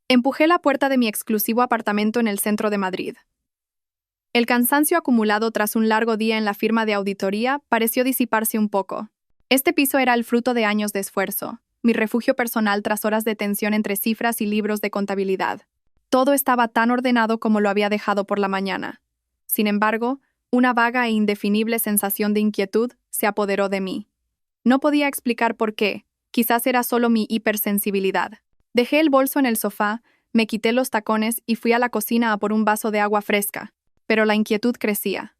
Empujé la puerta de mi exclusivo apartamento en el centro de Madrid. El cansancio acumulado tras un largo día en la firma de auditoría pareció disiparse un poco. Este piso era el fruto de años de esfuerzo, mi refugio personal tras horas de tensión entre cifras y libros de contabilidad. Todo estaba tan ordenado como lo había dejado por la mañana. Sin embargo, una vaga e indefinible sensación de inquietud se apoderó de mí. No podía explicar por qué, quizás era solo mi hipersensibilidad. Dejé el bolso en el sofá, me quité los tacones y fui a la cocina a por un vaso de agua fresca, pero la inquietud crecía.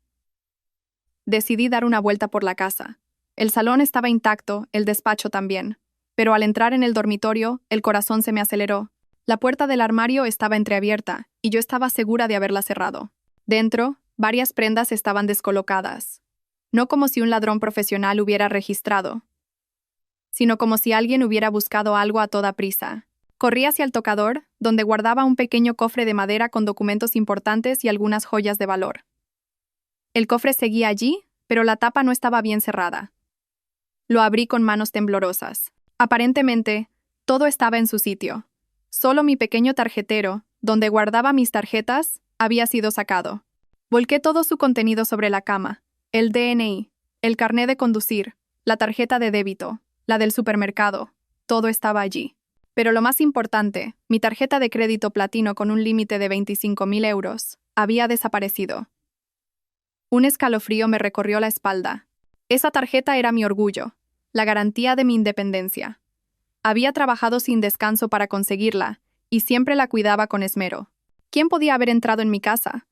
Decidí dar una vuelta por la casa. El salón estaba intacto, el despacho también, pero al entrar en el dormitorio, el corazón se me aceleró. La puerta del armario estaba entreabierta, y yo estaba segura de haberla cerrado. Dentro, varias prendas estaban descolocadas. No como si un ladrón profesional hubiera registrado, sino como si alguien hubiera buscado algo a toda prisa. Corrí hacia el tocador, donde guardaba un pequeño cofre de madera con documentos importantes y algunas joyas de valor. El cofre seguía allí, pero la tapa no estaba bien cerrada. Lo abrí con manos temblorosas. Aparentemente, todo estaba en su sitio. Solo mi pequeño tarjetero, donde guardaba mis tarjetas, había sido sacado. Volqué todo su contenido sobre la cama: el DNI, el carné de conducir, la tarjeta de débito, la del supermercado. Todo estaba allí. Pero lo más importante, mi tarjeta de crédito platino con un límite de 25.000 euros, había desaparecido. Un escalofrío me recorrió la espalda. Esa tarjeta era mi orgullo, la garantía de mi independencia. Había trabajado sin descanso para conseguirla, y siempre la cuidaba con esmero. ¿Quién podía haber entrado en mi casa?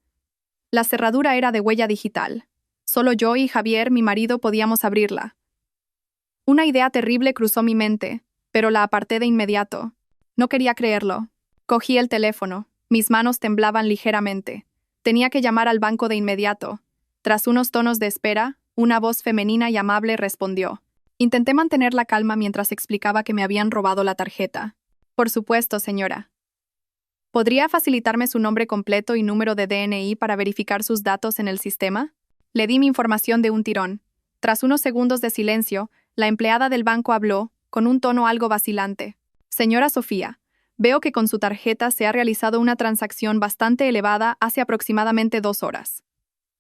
La cerradura era de huella digital. Solo yo y Javier, mi marido, podíamos abrirla. Una idea terrible cruzó mi mente, pero la aparté de inmediato. No quería creerlo. Cogí el teléfono. Mis manos temblaban ligeramente. Tenía que llamar al banco de inmediato. Tras unos tonos de espera, una voz femenina y amable respondió. Intenté mantener la calma mientras explicaba que me habían robado la tarjeta. Por supuesto, señora. ¿Podría facilitarme su nombre completo y número de DNI para verificar sus datos en el sistema? Le di mi información de un tirón. Tras unos segundos de silencio, la empleada del banco habló, con un tono algo vacilante. Señora Sofía, veo que con su tarjeta se ha realizado una transacción bastante elevada hace aproximadamente 2 horas.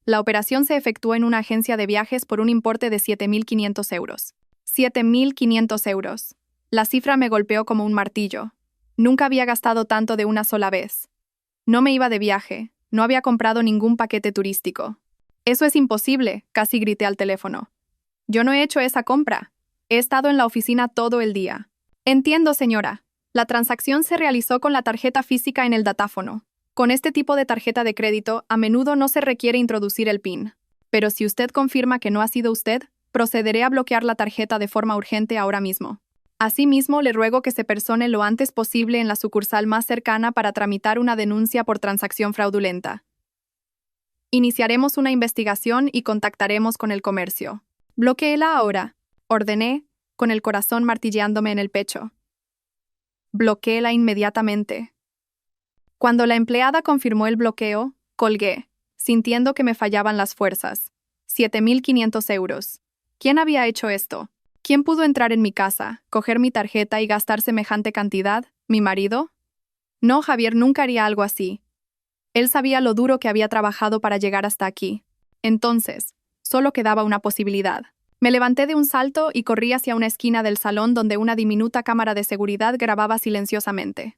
La operación se efectuó en una agencia de viajes por un importe de 7.500 euros. 7.500 euros. La cifra me golpeó como un martillo. Nunca había gastado tanto de una sola vez. No me iba de viaje, no había comprado ningún paquete turístico. Eso es imposible, casi grité al teléfono. Yo no he hecho esa compra. He estado en la oficina todo el día. Entiendo, señora. La transacción se realizó con la tarjeta física en el datáfono. Con este tipo de tarjeta de crédito, a menudo no se requiere introducir el PIN. Pero si usted confirma que no ha sido usted, procederé a bloquear la tarjeta de forma urgente ahora mismo. Asimismo, le ruego que se persone lo antes posible en la sucursal más cercana para tramitar una denuncia por transacción fraudulenta. Iniciaremos una investigación y contactaremos con el comercio. Bloquéela ahora, ordené, con el corazón martilleándome en el pecho. Bloquéela inmediatamente. Cuando la empleada confirmó el bloqueo, colgué, sintiendo que me fallaban las fuerzas. 7.500 euros. ¿Quién había hecho esto? ¿Quién pudo entrar en mi casa, coger mi tarjeta y gastar semejante cantidad? ¿Mi marido? No, Javier nunca haría algo así. Él sabía lo duro que había trabajado para llegar hasta aquí. Entonces, solo quedaba una posibilidad. Me levanté de un salto y corrí hacia una esquina del salón donde una diminuta cámara de seguridad grababa silenciosamente.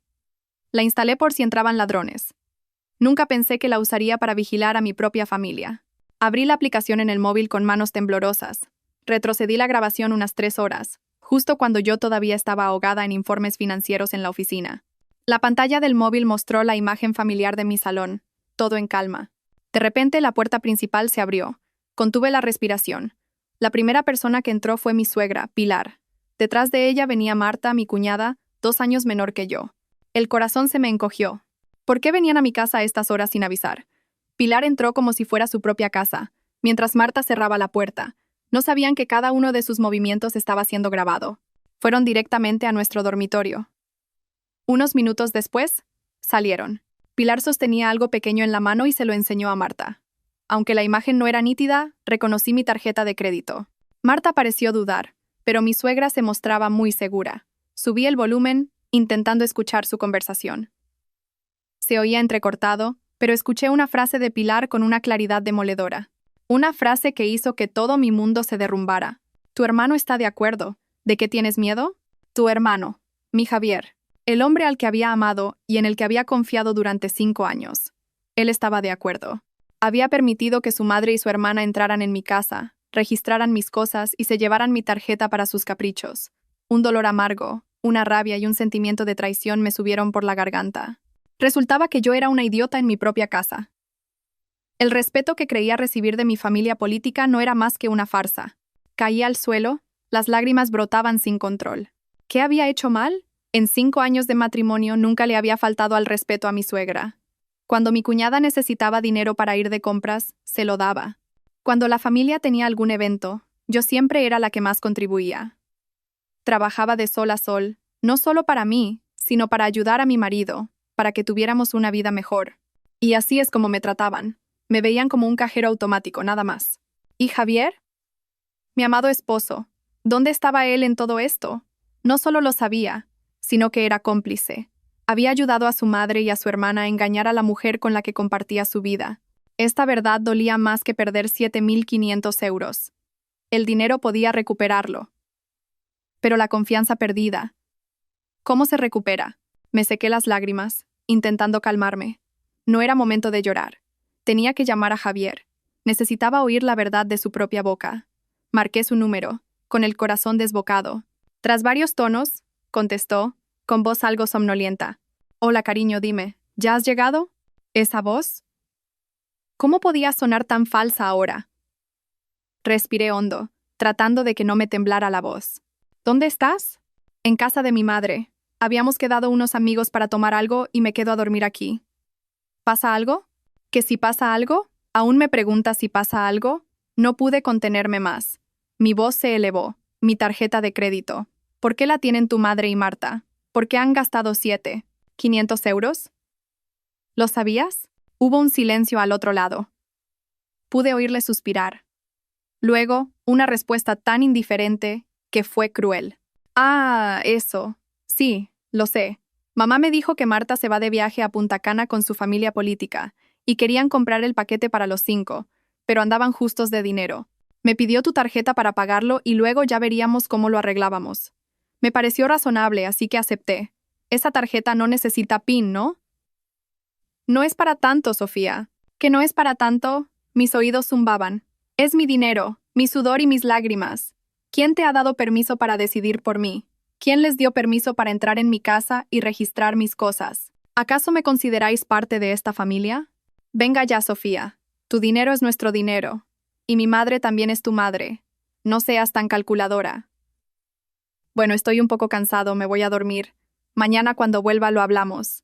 La instalé por si entraban ladrones. Nunca pensé que la usaría para vigilar a mi propia familia. Abrí la aplicación en el móvil con manos temblorosas. Retrocedí la grabación unas 3 horas, justo cuando yo todavía estaba ahogada en informes financieros en la oficina. La pantalla del móvil mostró la imagen familiar de mi salón, todo en calma. De repente la puerta principal se abrió. Contuve la respiración. La primera persona que entró fue mi suegra, Pilar. Detrás de ella venía Marta, mi cuñada, 2 años menor que yo. El corazón se me encogió. ¿Por qué venían a mi casa a estas horas sin avisar? Pilar entró como si fuera su propia casa, mientras Marta cerraba la puerta. No sabían que cada uno de sus movimientos estaba siendo grabado. Fueron directamente a nuestro dormitorio. Unos minutos después, salieron. Pilar sostenía algo pequeño en la mano y se lo enseñó a Marta. Aunque la imagen no era nítida, reconocí mi tarjeta de crédito. Marta pareció dudar, pero mi suegra se mostraba muy segura. Subí el volumen, intentando escuchar su conversación. Se oía entrecortado, pero escuché una frase de Pilar con una claridad demoledora. Una frase que hizo que todo mi mundo se derrumbara. Tu hermano está de acuerdo. ¿De qué tienes miedo? Tu hermano, mi Javier, el hombre al que había amado y en el que había confiado durante 5 años. Él estaba de acuerdo. Había permitido que su madre y su hermana entraran en mi casa, registraran mis cosas y se llevaran mi tarjeta para sus caprichos. Un dolor amargo, una rabia y un sentimiento de traición me subieron por la garganta. Resultaba que yo era una idiota en mi propia casa. El respeto que creía recibir de mi familia política no era más que una farsa. Caí al suelo, las lágrimas brotaban sin control. ¿Qué había hecho mal? En 5 años de matrimonio nunca le había faltado al respeto a mi suegra. Cuando mi cuñada necesitaba dinero para ir de compras, se lo daba. Cuando la familia tenía algún evento, yo siempre era la que más contribuía. Trabajaba de sol a sol, no solo para mí, sino para ayudar a mi marido, para que tuviéramos una vida mejor. Y así es como me trataban. Me veían como un cajero automático, nada más. ¿Y Javier? Mi amado esposo. ¿Dónde estaba él en todo esto? No solo lo sabía, sino que era cómplice. Había ayudado a su madre y a su hermana a engañar a la mujer con la que compartía su vida. Esta verdad dolía más que perder 7.500 euros. El dinero podía recuperarlo. Pero la confianza perdida. ¿Cómo se recupera? Me sequé las lágrimas, intentando calmarme. No era momento de llorar. Tenía que llamar a Javier. Necesitaba oír la verdad de su propia boca. Marqué su número, con el corazón desbocado. Tras varios tonos, contestó, con voz algo somnolienta. Hola, cariño, dime, ¿ya has llegado? ¿Esa voz? ¿Cómo podía sonar tan falsa ahora? Respiré hondo, tratando de que no me temblara la voz. ¿Dónde estás? En casa de mi madre. Habíamos quedado unos amigos para tomar algo y me quedo a dormir aquí. ¿Pasa algo? ¿Que si pasa algo? ¿Aún me preguntas si pasa algo? No pude contenerme más. Mi voz se elevó. Mi tarjeta de crédito. ¿Por qué la tienen tu madre y Marta? ¿Por qué han gastado 7.500 euros? ¿Lo sabías? Hubo un silencio al otro lado. Pude oírle suspirar. Luego, una respuesta tan indiferente que fue cruel. Ah, eso. Sí, lo sé. Mamá me dijo que Marta se va de viaje a Punta Cana con su familia política y querían comprar el paquete para los 5, pero andaban justos de dinero. Me pidió tu tarjeta para pagarlo y luego ya veríamos cómo lo arreglábamos. Me pareció razonable, así que acepté. Esa tarjeta no necesita PIN, ¿no? No es para tanto, Sofía. ¿Que no es para tanto? Mis oídos zumbaban. Es mi dinero, mi sudor y mis lágrimas. ¿Quién te ha dado permiso para decidir por mí? ¿Quién les dio permiso para entrar en mi casa y registrar mis cosas? ¿Acaso me consideráis parte de esta familia? Venga ya, Sofía. Tu dinero es nuestro dinero. Y mi madre también es tu madre. No seas tan calculadora. Bueno, estoy un poco cansado, me voy a dormir. Mañana cuando vuelva lo hablamos.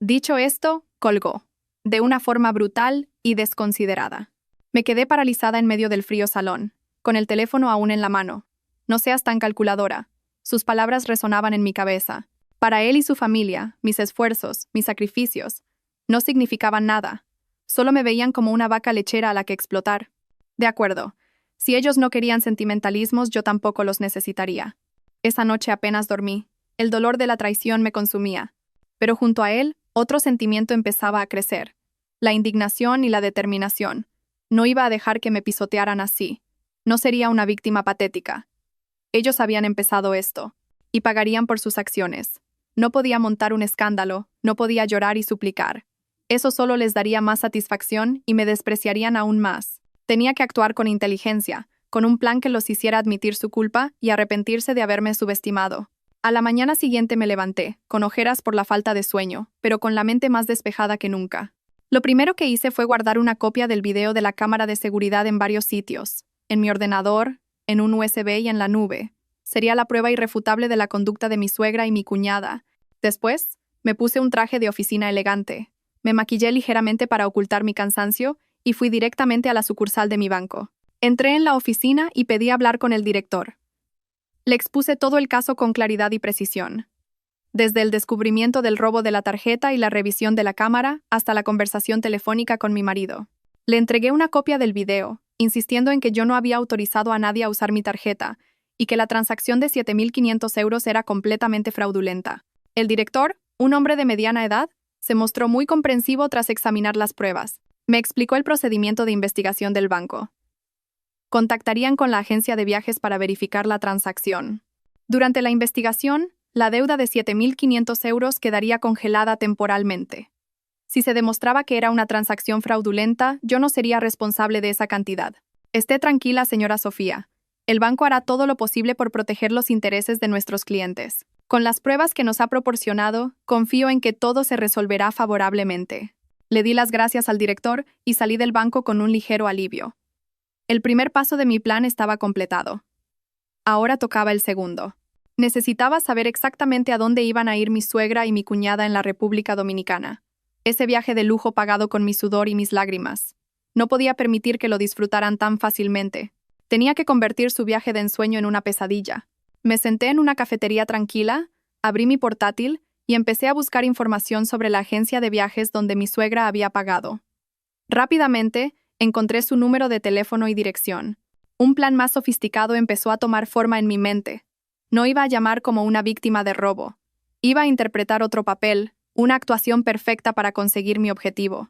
Dicho esto, colgó. De una forma brutal y desconsiderada. Me quedé paralizada en medio del frío salón, con el teléfono aún en la mano. No seas tan calculadora. Sus palabras resonaban en mi cabeza. Para él y su familia, mis esfuerzos, mis sacrificios, no significaban nada. Solo me veían como una vaca lechera a la que explotar. De acuerdo. Si ellos no querían sentimentalismos, yo tampoco los necesitaría. Esa noche apenas dormí. El dolor de la traición me consumía. Pero junto a él, otro sentimiento empezaba a crecer. La indignación y la determinación. No iba a dejar que me pisotearan así. No sería una víctima patética. Ellos habían empezado esto, y pagarían por sus acciones. No podía montar un escándalo, no podía llorar y suplicar. Eso solo les daría más satisfacción y me despreciarían aún más. Tenía que actuar con inteligencia, con un plan que los hiciera admitir su culpa y arrepentirse de haberme subestimado. A la mañana siguiente me levanté, con ojeras por la falta de sueño, pero con la mente más despejada que nunca. Lo primero que hice fue guardar una copia del video de la cámara de seguridad en varios sitios, en mi ordenador, en un USB y en la nube. Sería la prueba irrefutable de la conducta de mi suegra y mi cuñada. Después, me puse un traje de oficina elegante. Me maquillé ligeramente para ocultar mi cansancio y fui directamente a la sucursal de mi banco. Entré en la oficina y pedí hablar con el director. Le expuse todo el caso con claridad y precisión. Desde el descubrimiento del robo de la tarjeta y la revisión de la cámara hasta la conversación telefónica con mi marido. Le entregué una copia del video, insistiendo en que yo no había autorizado a nadie a usar mi tarjeta y que la transacción de 7.500 euros era completamente fraudulenta. El director, un hombre de mediana edad, Se mostró muy comprensivo tras examinar las pruebas. Me explicó el procedimiento de investigación del banco. Contactarían con la agencia de viajes para verificar la transacción. Durante la investigación, la deuda de 7.500 euros quedaría congelada temporalmente. Si se demostraba que era una transacción fraudulenta, yo no sería responsable de esa cantidad. Esté tranquila, señora Sofía. El banco hará todo lo posible por proteger los intereses de nuestros clientes. Con las pruebas que nos ha proporcionado, confío en que todo se resolverá favorablemente. Le di las gracias al director y salí del banco con un ligero alivio. El primer paso de mi plan estaba completado. Ahora tocaba el segundo. Necesitaba saber exactamente a dónde iban a ir mi suegra y mi cuñada en la República Dominicana. Ese viaje de lujo pagado con mi sudor y mis lágrimas. No podía permitir que lo disfrutaran tan fácilmente. Tenía que convertir su viaje de ensueño en una pesadilla. Me senté en una cafetería tranquila, abrí mi portátil y empecé a buscar información sobre la agencia de viajes donde mi suegra había pagado. Rápidamente, encontré su número de teléfono y dirección. Un plan más sofisticado empezó a tomar forma en mi mente. No iba a llamar como una víctima de robo. Iba a interpretar otro papel, una actuación perfecta para conseguir mi objetivo.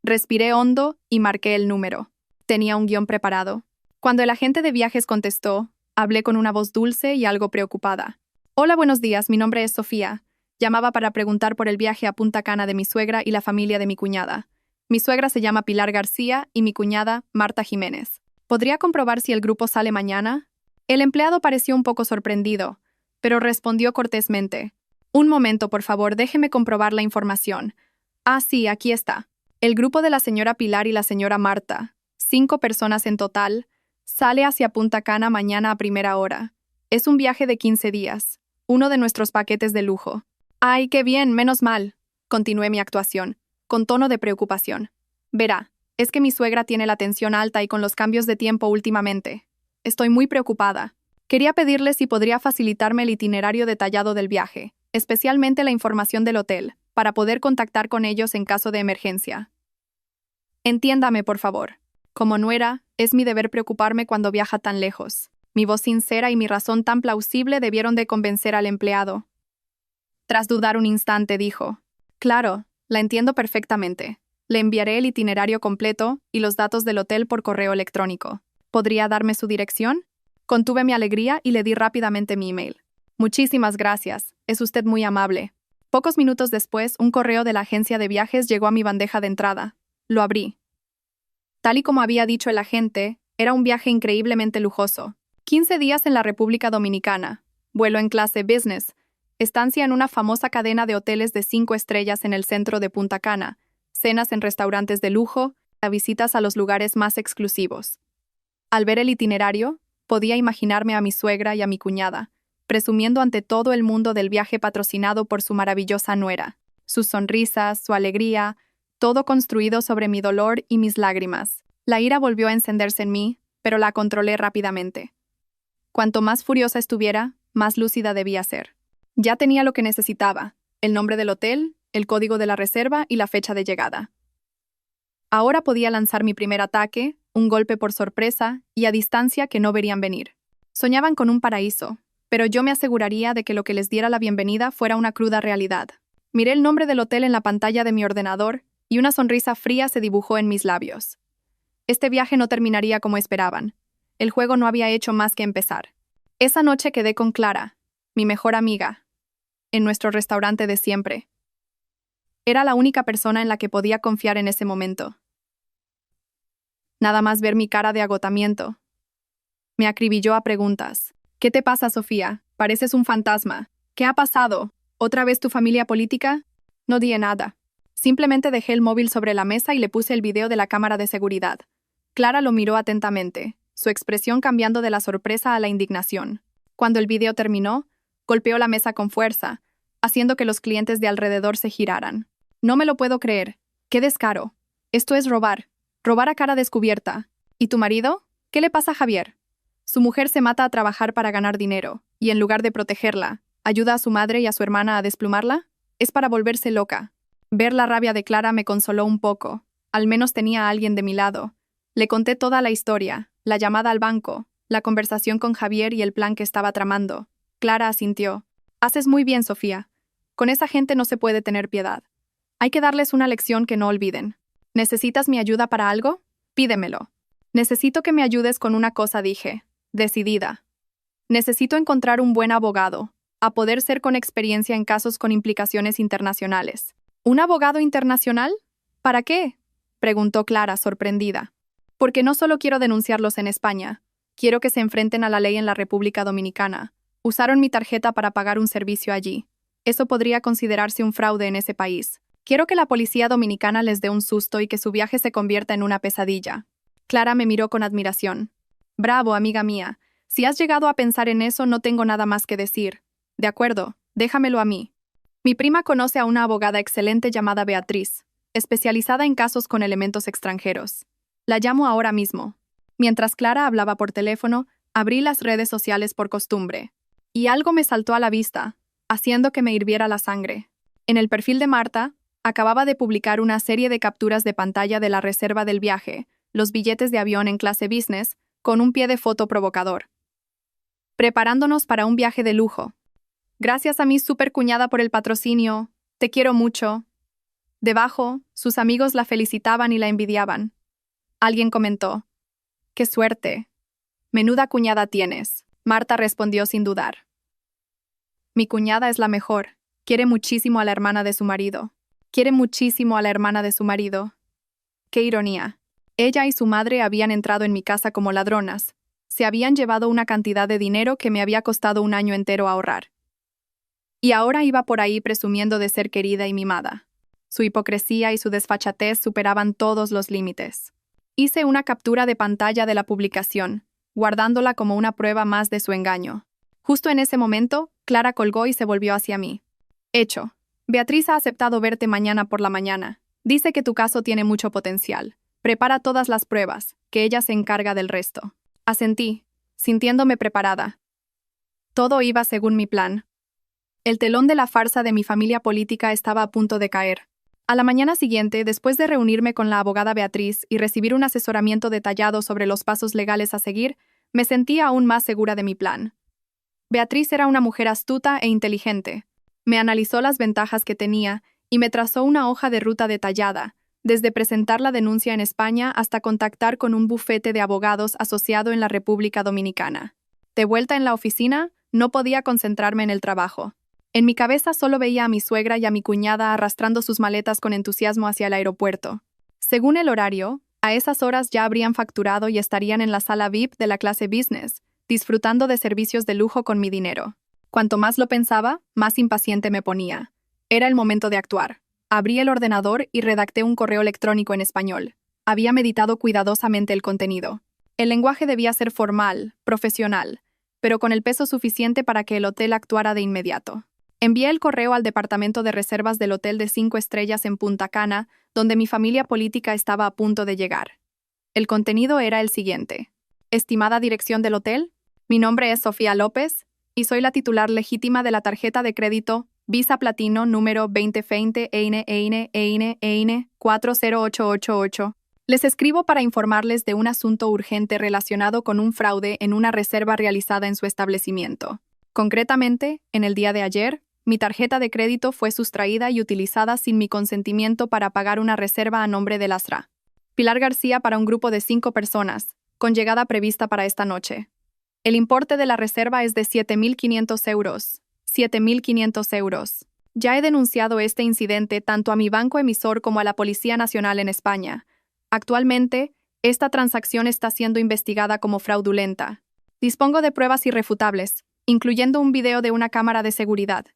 Respiré hondo y marqué el número. Tenía un guión preparado. Cuando el agente de viajes contestó, hablé con una voz dulce y algo preocupada. Hola, buenos días, mi nombre es Sofía. Llamaba para preguntar por el viaje a Punta Cana de mi suegra y la familia de mi cuñada. Mi suegra se llama Pilar García y mi cuñada, Marta Jiménez. ¿Podría comprobar si el grupo sale mañana? El empleado pareció un poco sorprendido, pero respondió cortésmente. Un momento, por favor, déjeme comprobar la información. Ah, sí, aquí está. El grupo de la señora Pilar y la señora Marta, 5 personas en total, sale hacia Punta Cana mañana a primera hora. Es un viaje de 15 días, uno de nuestros paquetes de lujo. ¡Ay, qué bien, menos mal! Continué mi actuación, con tono de preocupación. Verá, es que mi suegra tiene la tensión alta y con los cambios de tiempo últimamente. Estoy muy preocupada. Quería pedirle si podría facilitarme el itinerario detallado del viaje, especialmente la información del hotel, para poder contactar con ellos en caso de emergencia. Entiéndame, por favor. Como nuera, es mi deber preocuparme cuando viaja tan lejos. Mi voz sincera y mi razón tan plausible debieron de convencer al empleado. Tras dudar un instante, dijo: Claro, la entiendo perfectamente. Le enviaré el itinerario completo y los datos del hotel por correo electrónico. ¿Podría darme su dirección? Contuve mi alegría y le di rápidamente mi email. Muchísimas gracias, es usted muy amable. Pocos minutos después, un correo de la agencia de viajes llegó a mi bandeja de entrada. Lo abrí. Tal y como había dicho el agente, era un viaje increíblemente lujoso. 15 días en la República Dominicana, vuelo en clase business, estancia en una famosa cadena de hoteles de 5 estrellas en el centro de Punta Cana, cenas en restaurantes de lujo, visitas a los lugares más exclusivos. Al ver el itinerario, podía imaginarme a mi suegra y a mi cuñada, presumiendo ante todo el mundo del viaje patrocinado por su maravillosa nuera. Sus sonrisas, su alegría, todo construido sobre mi dolor y mis lágrimas. La ira volvió a encenderse en mí, pero la controlé rápidamente. Cuanto más furiosa estuviera, más lúcida debía ser. Ya tenía lo que necesitaba: el nombre del hotel, el código de la reserva y la fecha de llegada. Ahora podía lanzar mi primer ataque, un golpe por sorpresa y a distancia que no verían venir. Soñaban con un paraíso, pero yo me aseguraría de que lo que les diera la bienvenida fuera una cruda realidad. Miré el nombre del hotel en la pantalla de mi ordenador y una sonrisa fría se dibujó en mis labios. Este viaje no terminaría como esperaban. El juego no había hecho más que empezar. Esa noche quedé con Clara, mi mejor amiga, en nuestro restaurante de siempre. Era la única persona en la que podía confiar en ese momento. Nada más ver mi cara de agotamiento. Me acribilló a preguntas. ¿Qué te pasa, Sofía? Pareces un fantasma. ¿Qué ha pasado? ¿Otra vez tu familia política? No dije nada. Simplemente dejé el móvil sobre la mesa y le puse el video de la cámara de seguridad. Clara lo miró atentamente, su expresión cambiando de la sorpresa a la indignación. Cuando el video terminó, golpeó la mesa con fuerza, haciendo que los clientes de alrededor se giraran. No me lo puedo creer. ¡Qué descaro! Esto es robar. Robar a cara descubierta. ¿Y tu marido? ¿Qué le pasa a Javier? Su mujer se mata a trabajar para ganar dinero, y en lugar de protegerla, ayuda a su madre y a su hermana a desplumarla. Es para volverse loca. Ver la rabia de Clara me consoló un poco. Al menos tenía a alguien de mi lado. Le conté toda la historia, la llamada al banco, la conversación con Javier y el plan que estaba tramando. Clara asintió. Haces muy bien, Sofía. Con esa gente no se puede tener piedad. Hay que darles una lección que no olviden. ¿Necesitas mi ayuda para algo? Pídemelo. Necesito que me ayudes con una cosa, dije, decidida. Necesito encontrar un buen abogado, a poder ser con experiencia en casos con implicaciones internacionales. ¿Un abogado internacional? ¿Para qué?, preguntó Clara, sorprendida. Porque no solo quiero denunciarlos en España, quiero que se enfrenten a la ley en la República Dominicana. Usaron mi tarjeta para pagar un servicio allí. Eso podría considerarse un fraude en ese país. Quiero que la policía dominicana les dé un susto y que su viaje se convierta en una pesadilla. Clara me miró con admiración. Bravo, amiga mía. Si has llegado a pensar en eso, no tengo nada más que decir. De acuerdo, déjamelo a mí. Mi prima conoce a una abogada excelente llamada Beatriz, especializada en casos con elementos extranjeros. La llamo ahora mismo. Mientras Clara hablaba por teléfono, abrí las redes sociales por costumbre. Y algo me saltó a la vista, haciendo que me hirviera la sangre. En el perfil de Marta, acababa de publicar una serie de capturas de pantalla de la reserva del viaje, los billetes de avión en clase business, con un pie de foto provocador. Preparándonos para un viaje de lujo. Gracias a mi supercuñada por el patrocinio. Te quiero mucho. Debajo, sus amigos la felicitaban y la envidiaban. Alguien comentó: ¡qué suerte! Menuda cuñada tienes. Marta respondió sin dudar. Mi cuñada es la mejor. Quiere muchísimo a la hermana de su marido. Quiere muchísimo a la hermana de su marido. ¡Qué ironía! Ella y su madre habían entrado en mi casa como ladronas. Se habían llevado una cantidad de dinero que me había costado un año entero ahorrar. Y ahora iba por ahí presumiendo de ser querida y mimada. Su hipocresía y su desfachatez superaban todos los límites. Hice una captura de pantalla de la publicación, guardándola como una prueba más de su engaño. Justo en ese momento, Clara colgó y se volvió hacia mí. Hecho. Beatriz ha aceptado verte mañana por la mañana. Dice que tu caso tiene mucho potencial. Prepara todas las pruebas, que ella se encarga del resto. Asentí, sintiéndome preparada. Todo iba según mi plan. El telón de la farsa de mi familia política estaba a punto de caer. A la mañana siguiente, después de reunirme con la abogada Beatriz y recibir un asesoramiento detallado sobre los pasos legales a seguir, me sentí aún más segura de mi plan. Beatriz era una mujer astuta e inteligente. Me analizó las ventajas que tenía y me trazó una hoja de ruta detallada, desde presentar la denuncia en España hasta contactar con un bufete de abogados asociado en la República Dominicana. De vuelta en la oficina, no podía concentrarme en el trabajo. En mi cabeza solo veía a mi suegra y a mi cuñada arrastrando sus maletas con entusiasmo hacia el aeropuerto. Según el horario, a esas horas ya habrían facturado y estarían en la sala VIP de la clase business, disfrutando de servicios de lujo con mi dinero. Cuanto más lo pensaba, más impaciente me ponía. Era el momento de actuar. Abrí el ordenador y redacté un correo electrónico en español. Había meditado cuidadosamente el contenido. El lenguaje debía ser formal, profesional, pero con el peso suficiente para que el hotel actuara de inmediato. Envié el correo al departamento de reservas del hotel de 5 estrellas en Punta Cana, donde mi familia política estaba a punto de llegar. El contenido era el siguiente. Estimada dirección del hotel, mi nombre es Sofía López y soy la titular legítima de la tarjeta de crédito Visa Platino número 2020 EINE 40888. Les escribo para informarles de un asunto urgente relacionado con un fraude en una reserva realizada en su establecimiento. Concretamente, en el día de ayer, mi tarjeta de crédito fue sustraída y utilizada sin mi consentimiento para pagar una reserva a nombre de Lasra Pilar García para un grupo de 5 personas, con llegada prevista para esta noche. El importe de la reserva es de 7.500 euros. 7.500 euros. Ya he denunciado este incidente tanto a mi banco emisor como a la Policía Nacional en España. Actualmente, esta transacción está siendo investigada como fraudulenta. Dispongo de pruebas irrefutables, incluyendo un video de una cámara de seguridad,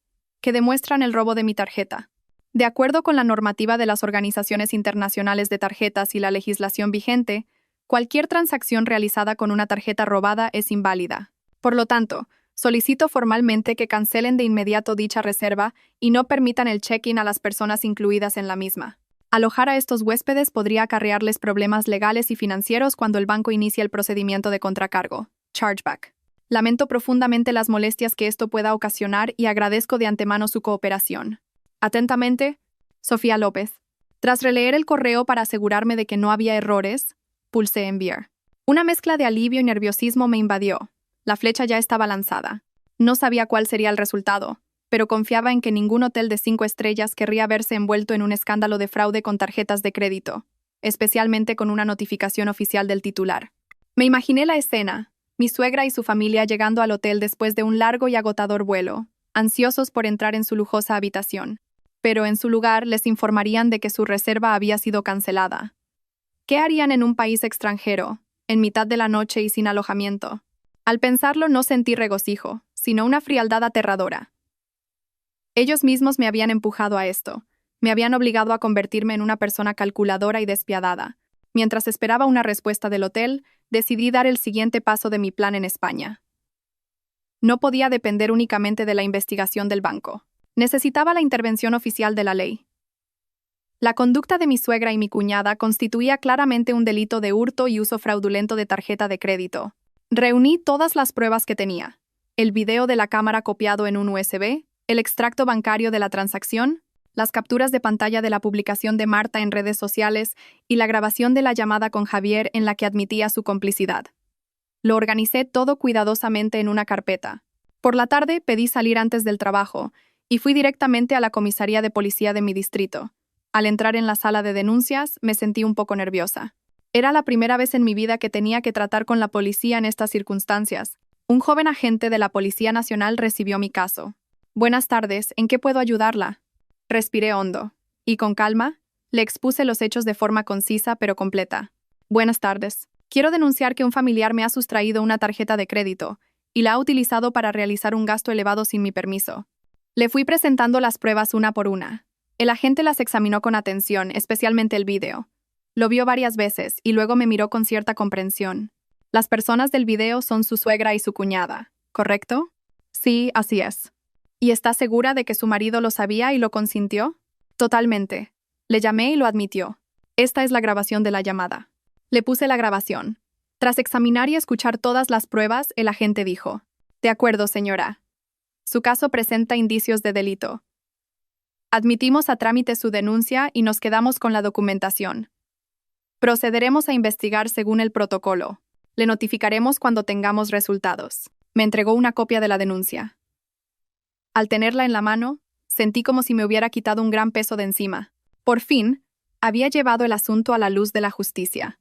que demuestran el robo de mi tarjeta. De acuerdo con la normativa de las organizaciones internacionales de tarjetas y la legislación vigente, cualquier transacción realizada con una tarjeta robada es inválida. Por lo tanto, solicito formalmente que cancelen de inmediato dicha reserva y no permitan el check-in a las personas incluidas en la misma. Alojar a estos huéspedes podría acarrearles problemas legales y financieros cuando el banco inicie el procedimiento de contracargo, chargeback. Lamento profundamente las molestias que esto pueda ocasionar y agradezco de antemano su cooperación. Atentamente, Sofía López. Tras releer el correo para asegurarme de que no había errores, pulsé enviar. Una mezcla de alivio y nerviosismo me invadió. La flecha ya estaba lanzada. No sabía cuál sería el resultado, pero confiaba en que ningún hotel de 5 estrellas querría verse envuelto en un escándalo de fraude con tarjetas de crédito, especialmente con una notificación oficial del titular. Me imaginé la escena, mi suegra y su familia llegando al hotel después de un largo y agotador vuelo, ansiosos por entrar en su lujosa habitación. Pero en su lugar les informarían de que su reserva había sido cancelada. ¿Qué harían en un país extranjero, en mitad de la noche y sin alojamiento? Al pensarlo no sentí regocijo, sino una frialdad aterradora. Ellos mismos me habían empujado a esto, me habían obligado a convertirme en una persona calculadora y despiadada. Mientras esperaba una respuesta del hotel, decidí dar el siguiente paso de mi plan en España. No podía depender únicamente de la investigación del banco. Necesitaba la intervención oficial de la ley. La conducta de mi suegra y mi cuñada constituía claramente un delito de hurto y uso fraudulento de tarjeta de crédito. Reuní todas las pruebas que tenía: el video de la cámara copiado en un USB, el extracto bancario de la transacción, las capturas de pantalla de la publicación de Marta en redes sociales y la grabación de la llamada con Javier en la que admitía su complicidad. Lo organicé todo cuidadosamente en una carpeta. Por la tarde pedí salir antes del trabajo y fui directamente a la comisaría de policía de mi distrito. Al entrar en la sala de denuncias, me sentí un poco nerviosa. Era la primera vez en mi vida que tenía que tratar con la policía en estas circunstancias. Un joven agente de la Policía Nacional recibió mi caso. «Buenas tardes, ¿en qué puedo ayudarla?». Respiré hondo, y con calma, le expuse los hechos de forma concisa pero completa. «Buenas tardes. Quiero denunciar que un familiar me ha sustraído una tarjeta de crédito y la ha utilizado para realizar un gasto elevado sin mi permiso». Le fui presentando las pruebas una por una. El agente las examinó con atención, especialmente el video. Lo vio varias veces y luego me miró con cierta comprensión. Las personas del video son su suegra y su cuñada, ¿correcto? Sí, así es. ¿Y está segura de que su marido lo sabía y lo consintió? Totalmente. Le llamé y lo admitió. Esta es la grabación de la llamada. Le puse la grabación. Tras examinar y escuchar todas las pruebas, el agente dijo: «De acuerdo, señora. Su caso presenta indicios de delito. Admitimos a trámite su denuncia y nos quedamos con la documentación. Procederemos a investigar según el protocolo. Le notificaremos cuando tengamos resultados». Me entregó una copia de la denuncia. Al tenerla en la mano, sentí como si me hubiera quitado un gran peso de encima. Por fin, había llevado el asunto a la luz de la justicia.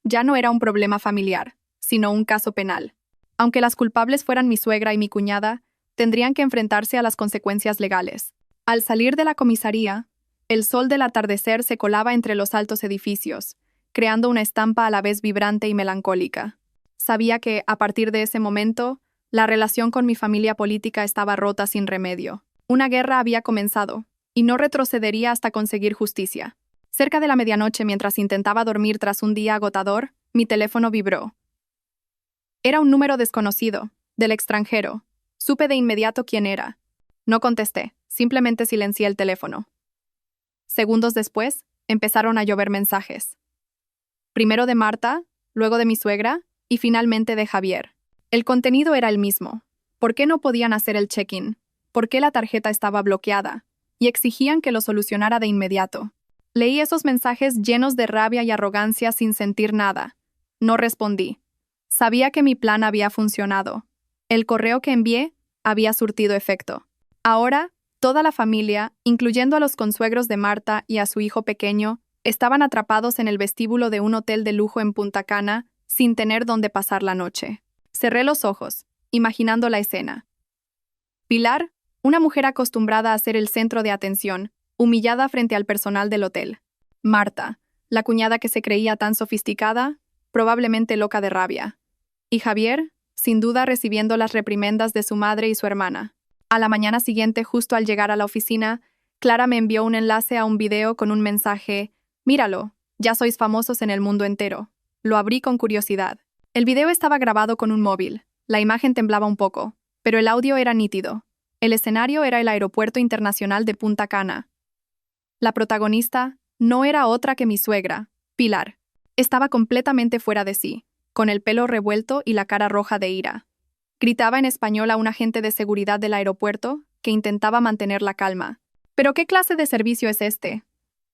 Ya no era un problema familiar, sino un caso penal. Aunque las culpables fueran mi suegra y mi cuñada, tendrían que enfrentarse a las consecuencias legales. Al salir de la comisaría, el sol del atardecer se colaba entre los altos edificios, creando una estampa a la vez vibrante y melancólica. Sabía que, a partir de ese momento, la relación con mi familia política estaba rota sin remedio. Una guerra había comenzado, y no retrocedería hasta conseguir justicia. Cerca de la medianoche, mientras intentaba dormir tras un día agotador, mi teléfono vibró. Era un número desconocido, del extranjero. Supe de inmediato quién era. No contesté, simplemente silencié el teléfono. Segundos después, empezaron a llover mensajes. Primero de Marta, luego de mi suegra, y finalmente de Javier. El contenido era el mismo. ¿Por qué no podían hacer el check-in? ¿Por qué la tarjeta estaba bloqueada? Y exigían que lo solucionara de inmediato. Leí esos mensajes llenos de rabia y arrogancia sin sentir nada. No respondí. Sabía que mi plan había funcionado. El correo que envié había surtido efecto. Ahora, toda la familia, incluyendo a los consuegros de Marta y a su hijo pequeño, estaban atrapados en el vestíbulo de un hotel de lujo en Punta Cana, sin tener dónde pasar la noche. Cerré los ojos, imaginando la escena. Pilar, una mujer acostumbrada a ser el centro de atención, humillada frente al personal del hotel. Marta, la cuñada que se creía tan sofisticada, probablemente loca de rabia. Y Javier, sin duda recibiendo las reprimendas de su madre y su hermana. A la mañana siguiente, justo al llegar a la oficina, Clara me envió un enlace a un video con un mensaje: «Míralo, ya sois famosos en el mundo entero». Lo abrí con curiosidad. El video estaba grabado con un móvil. La imagen temblaba un poco, pero el audio era nítido. El escenario era el Aeropuerto Internacional de Punta Cana. La protagonista no era otra que mi suegra, Pilar. Estaba completamente fuera de sí, con el pelo revuelto y la cara roja de ira. Gritaba en español a un agente de seguridad del aeropuerto que intentaba mantener la calma. ¿Pero qué clase de servicio es este?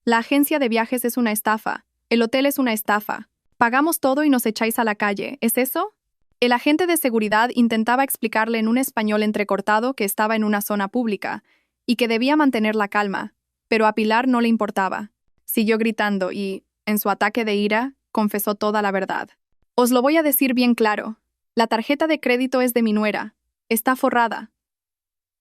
La agencia de viajes es una estafa. El hotel es una estafa. Pagamos todo y nos echáis a la calle, ¿es eso? El agente de seguridad intentaba explicarle en un español entrecortado que estaba en una zona pública y que debía mantener la calma, pero a Pilar no le importaba. Siguió gritando y, en su ataque de ira, confesó toda la verdad. Os lo voy a decir bien claro. La tarjeta de crédito es de mi nuera. Está forrada.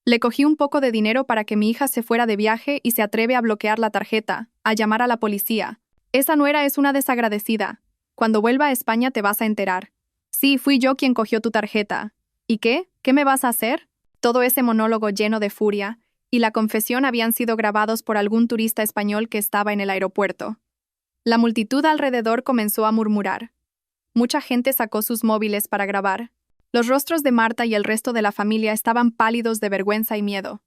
Le cogí un poco de dinero para que mi hija se fuera de viaje y se atreve a bloquear la tarjeta, a llamar a la policía. Esa nuera es una desagradecida. Cuando vuelva a España te vas a enterar. Sí, fui yo quien cogió tu tarjeta. ¿Y qué? ¿Qué me vas a hacer? Todo ese monólogo lleno de furia y la confesión habían sido grabados por algún turista español que estaba en el aeropuerto. La multitud alrededor comenzó a murmurar. Mucha gente sacó sus móviles para grabar. Los rostros de Marta y el resto de la familia estaban pálidos de vergüenza y miedo.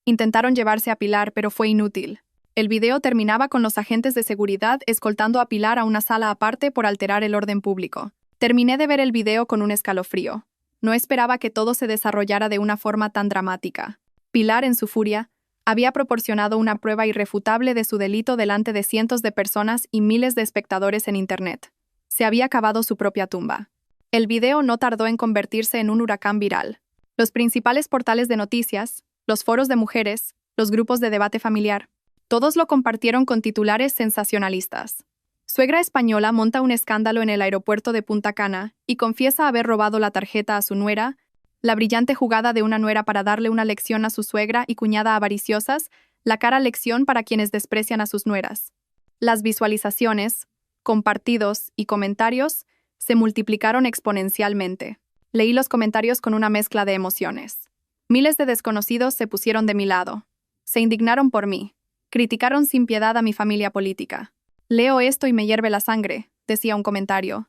Intentaron llevarse a Pilar, pero fue inútil. El video terminaba con los agentes de seguridad escoltando a Pilar a una sala aparte por alterar el orden público. Terminé de ver el video con un escalofrío. No esperaba que todo se desarrollara de una forma tan dramática. Pilar, en su furia, había proporcionado una prueba irrefutable de su delito delante de cientos de personas y miles de espectadores en Internet. Se había cavado su propia tumba. El video no tardó en convertirse en un huracán viral. Los principales portales de noticias, los foros de mujeres, los grupos de debate familiar, todos lo compartieron con titulares sensacionalistas. Suegra española monta un escándalo en el aeropuerto de Punta Cana y confiesa haber robado la tarjeta a su nuera, la brillante jugada de una nuera para darle una lección a su suegra y cuñada avariciosas, la cara lección para quienes desprecian a sus nueras. Las visualizaciones, compartidos y comentarios se multiplicaron exponencialmente. Leí los comentarios con una mezcla de emociones. Miles de desconocidos se pusieron de mi lado. Se indignaron por mí. Criticaron sin piedad a mi familia política. Leo esto y me hierve la sangre, decía un comentario.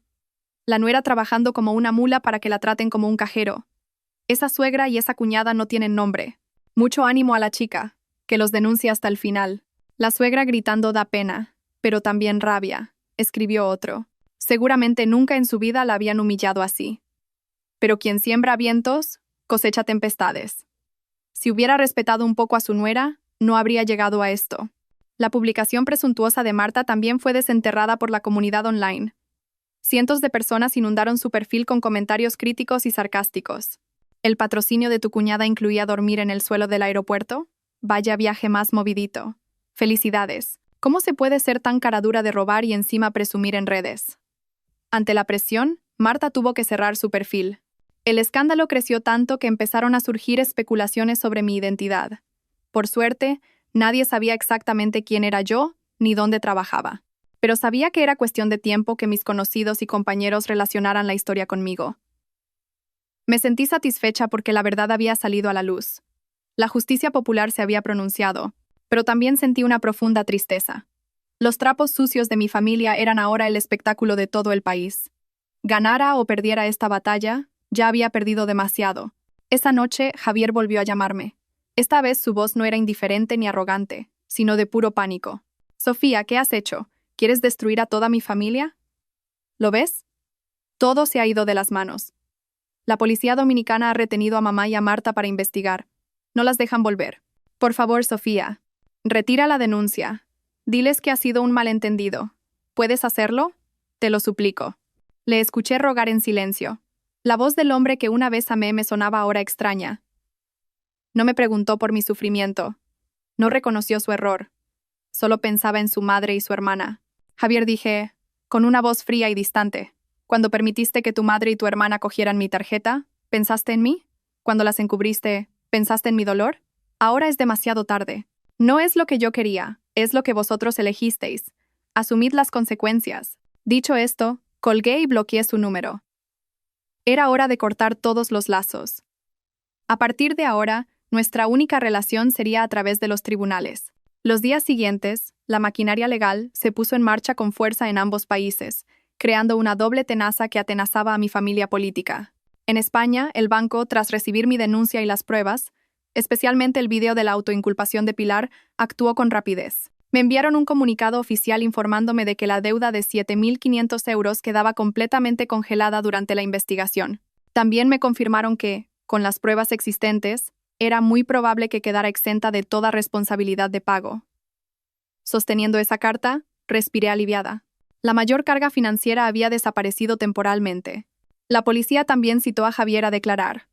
La nuera trabajando como una mula para que la traten como un cajero. Esa suegra y esa cuñada no tienen nombre. Mucho ánimo a la chica, que los denuncie hasta el final. La suegra gritando da pena, pero también rabia, escribió otro. Seguramente nunca en su vida la habían humillado así. Pero quien siembra vientos, cosecha tempestades. Si hubiera respetado un poco a su nuera, no habría llegado a esto. La publicación presuntuosa de Marta también fue desenterrada por la comunidad online. Cientos de personas inundaron su perfil con comentarios críticos y sarcásticos. ¿El patrocinio de tu cuñada incluía dormir en el suelo del aeropuerto? Vaya viaje más movidito. Felicidades. ¿Cómo se puede ser tan caradura de robar y encima presumir en redes? Ante la presión, Marta tuvo que cerrar su perfil. El escándalo creció tanto que empezaron a surgir especulaciones sobre mi identidad. Por suerte, nadie sabía exactamente quién era yo ni dónde trabajaba. Pero sabía que era cuestión de tiempo que mis conocidos y compañeros relacionaran la historia conmigo. Me sentí satisfecha porque la verdad había salido a la luz. La justicia popular se había pronunciado, pero también sentí una profunda tristeza. Los trapos sucios de mi familia eran ahora el espectáculo de todo el país. Ganara o perdiera esta batalla, ya había perdido demasiado. Esa noche, Javier volvió a llamarme. Esta vez su voz no era indiferente ni arrogante, sino de puro pánico. Sofía, ¿qué has hecho? ¿Quieres destruir a toda mi familia? ¿Lo ves? Todo se ha ido de las manos. La policía dominicana ha retenido a mamá y a Marta para investigar. No las dejan volver. Por favor, Sofía, retira la denuncia. Diles que ha sido un malentendido. ¿Puedes hacerlo? Te lo suplico. Le escuché rogar en silencio. La voz del hombre que una vez amé me sonaba ahora extraña. No me preguntó por mi sufrimiento. No reconoció su error. Solo pensaba en su madre y su hermana. Javier, dije, con una voz fría y distante. Cuando permitiste que tu madre y tu hermana cogieran mi tarjeta, ¿pensaste en mí? Cuando las encubriste, ¿pensaste en mi dolor? Ahora es demasiado tarde. No es lo que yo quería, es lo que vosotros elegisteis. Asumid las consecuencias. Dicho esto, colgué y bloqueé su número. Era hora de cortar todos los lazos. A partir de ahora, nuestra única relación sería a través de los tribunales. Los días siguientes, la maquinaria legal se puso en marcha con fuerza en ambos países, creando una doble tenaza que atenazaba a mi familia política. En España, el banco, tras recibir mi denuncia y las pruebas, especialmente el video de la autoinculpación de Pilar, actuó con rapidez. Me enviaron un comunicado oficial informándome de que la deuda de 7.500 euros quedaba completamente congelada durante la investigación. También me confirmaron que, con las pruebas existentes, era muy probable que quedara exenta de toda responsabilidad de pago. Sosteniendo esa carta, respiré aliviada. La mayor carga financiera había desaparecido temporalmente. La policía también citó a Javier a declarar.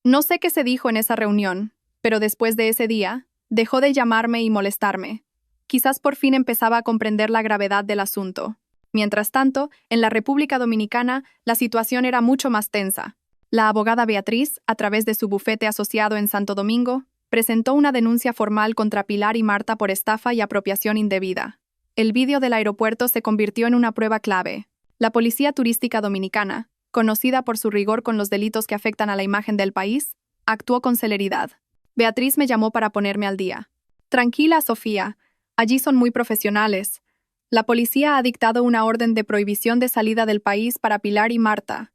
No sé qué se dijo en esa reunión, pero después de ese día, dejó de llamarme y molestarme. Quizás por fin empezaba a comprender la gravedad del asunto. Mientras tanto, en la República Dominicana, la situación era mucho más tensa. La abogada Beatriz, a través de su bufete asociado en Santo Domingo, presentó una denuncia formal contra Pilar y Marta por estafa y apropiación indebida. El vídeo del aeropuerto se convirtió en una prueba clave. La Policía Turística Dominicana, conocida por su rigor con los delitos que afectan a la imagen del país, actuó con celeridad. Beatriz me llamó para ponerme al día. Tranquila, Sofía. Allí son muy profesionales. La policía ha dictado una orden de prohibición de salida del país para Pilar y Marta.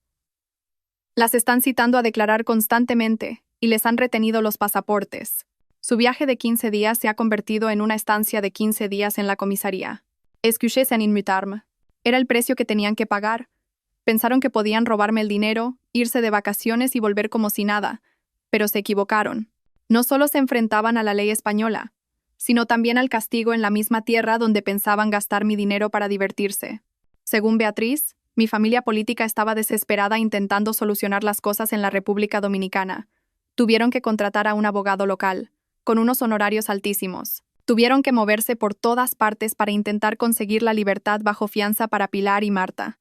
Las están citando a declarar constantemente y les han retenido los pasaportes. Su viaje de 15 días se ha convertido en una estancia de 15 días en la comisaría. Escuché sin inmutarme. Era el precio que tenían que pagar. Pensaron que podían robarme el dinero, irse de vacaciones y volver como si nada, pero se equivocaron. No solo se enfrentaban a la ley española, sino también al castigo en la misma tierra donde pensaban gastar mi dinero para divertirse. Según Beatriz, mi familia política estaba desesperada intentando solucionar las cosas en la República Dominicana. Tuvieron que contratar a un abogado local, con unos honorarios altísimos. Tuvieron que moverse por todas partes para intentar conseguir la libertad bajo fianza para Pilar y Marta.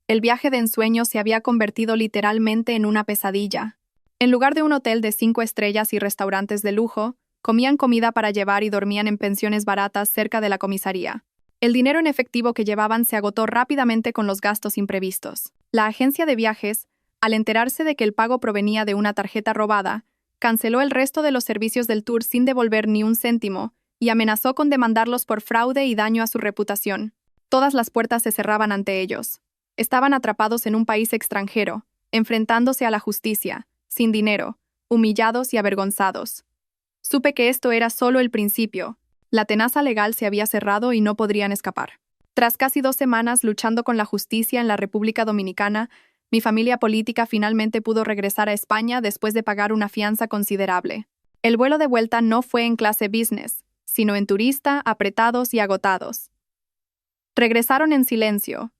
El viaje de ensueño se había convertido literalmente en una pesadilla. En lugar de un hotel de 5 estrellas y restaurantes de lujo, comían comida para llevar y dormían en pensiones baratas cerca de la comisaría. El dinero en efectivo que llevaban se agotó rápidamente con los gastos imprevistos. La agencia de viajes, al enterarse de que el pago provenía de una tarjeta robada, canceló el resto de los servicios del tour sin devolver ni un céntimo y amenazó con demandarlos por fraude y daño a su reputación. Todas las puertas se cerraban ante ellos. Estaban atrapados en un país extranjero, enfrentándose a la justicia, sin dinero, humillados y avergonzados. Supe que esto era solo el principio. La tenaza legal se había cerrado y no podrían escapar. Tras casi 2 semanas luchando con la justicia en la República Dominicana, mi familia política finalmente pudo regresar a España después de pagar una fianza considerable. El vuelo de vuelta no fue en clase business, sino en turista, apretados y agotados. Regresaron en silencio,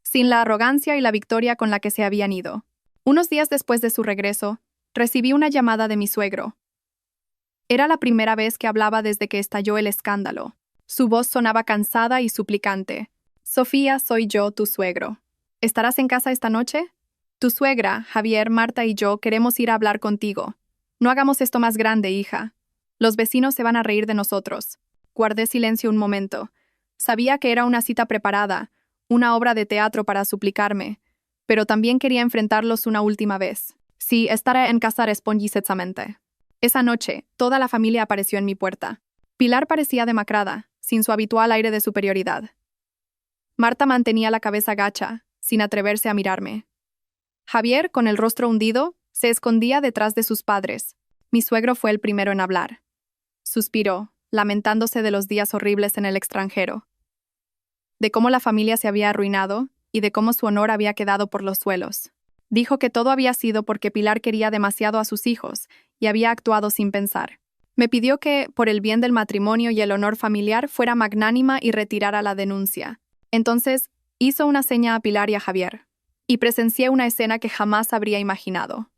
sin la arrogancia y la victoria con la que se habían ido. Unos días después de su regreso, recibí una llamada de mi suegro. Era la primera vez que hablaba desde que estalló el escándalo. Su voz sonaba cansada y suplicante. Sofía, soy yo, tu suegro. ¿Estarás en casa esta noche? Tu suegra, Javier, Marta y yo queremos ir a hablar contigo. No hagamos esto más grande, hija. Los vecinos se van a reír de nosotros. Guardé silencio un momento. Sabía que era una cita preparada, una obra de teatro para suplicarme, pero también quería enfrentarlos una última vez. Sí, estaré en casa, respondí secamente. Esa noche, toda la familia apareció en mi puerta. Pilar parecía demacrada, sin su habitual aire de superioridad. Marta mantenía la cabeza gacha, sin atreverse a mirarme. Javier, con el rostro hundido, se escondía detrás de sus padres. Mi suegro fue el primero en hablar. Suspiró, lamentándose de los días horribles en el extranjero, de cómo la familia se había arruinado y de cómo su honor había quedado por los suelos. Dijo que todo había sido porque Pilar quería demasiado a sus hijos y había actuado sin pensar. Me pidió que, por el bien del matrimonio y el honor familiar, fuera magnánima y retirara la denuncia. Entonces, hizo una seña a Pilar y a Javier, y presencié una escena que jamás habría imaginado.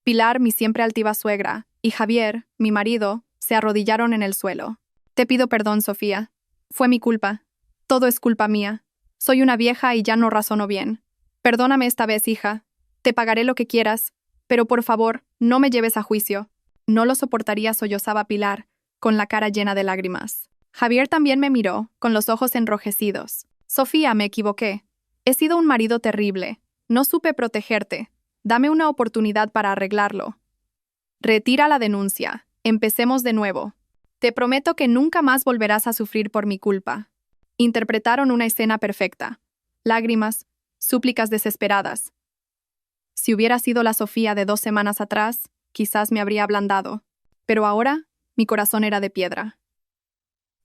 Pilar, mi siempre altiva suegra, y Javier, mi marido, se arrodillaron en el suelo. Te pido perdón, Sofía. Fue mi culpa. Todo es culpa mía. Soy una vieja y ya no razono bien. Perdóname esta vez, hija. Te pagaré lo que quieras, pero por favor, no me lleves a juicio. No lo soportaría, sollozaba Pilar, con la cara llena de lágrimas. Javier también me miró, con los ojos enrojecidos. Sofía, me equivoqué. He sido un marido terrible. No supe protegerte. Dame una oportunidad para arreglarlo. Retira la denuncia. Empecemos de nuevo. Te prometo que nunca más volverás a sufrir por mi culpa. Interpretaron una escena perfecta. Lágrimas, súplicas desesperadas. Si hubiera sido la Sofía de 2 semanas atrás, quizás me habría ablandado. Pero ahora, mi corazón era de piedra.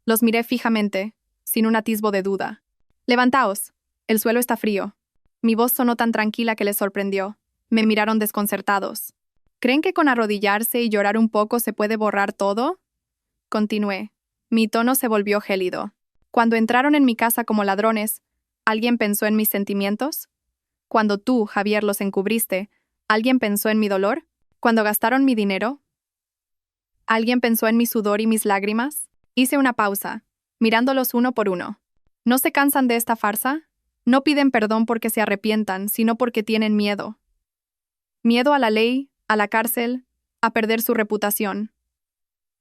Los miré fijamente, sin un atisbo de duda. Levantaos. El suelo está frío. Mi voz sonó tan tranquila que les sorprendió. Me miraron desconcertados. ¿Creen que con arrodillarse y llorar un poco se puede borrar todo? Continué. Mi tono se volvió gélido. Cuando entraron en mi casa como ladrones, ¿alguien pensó en mis sentimientos? Cuando tú, Javier, los encubriste, ¿alguien pensó en mi dolor? ¿Cuando gastaron mi dinero? ¿Alguien pensó en mi sudor y mis lágrimas? Hice una pausa, mirándolos uno por uno. ¿No se cansan de esta farsa? No piden perdón porque se arrepientan, sino porque tienen miedo. Miedo a la ley, a la cárcel, a perder su reputación.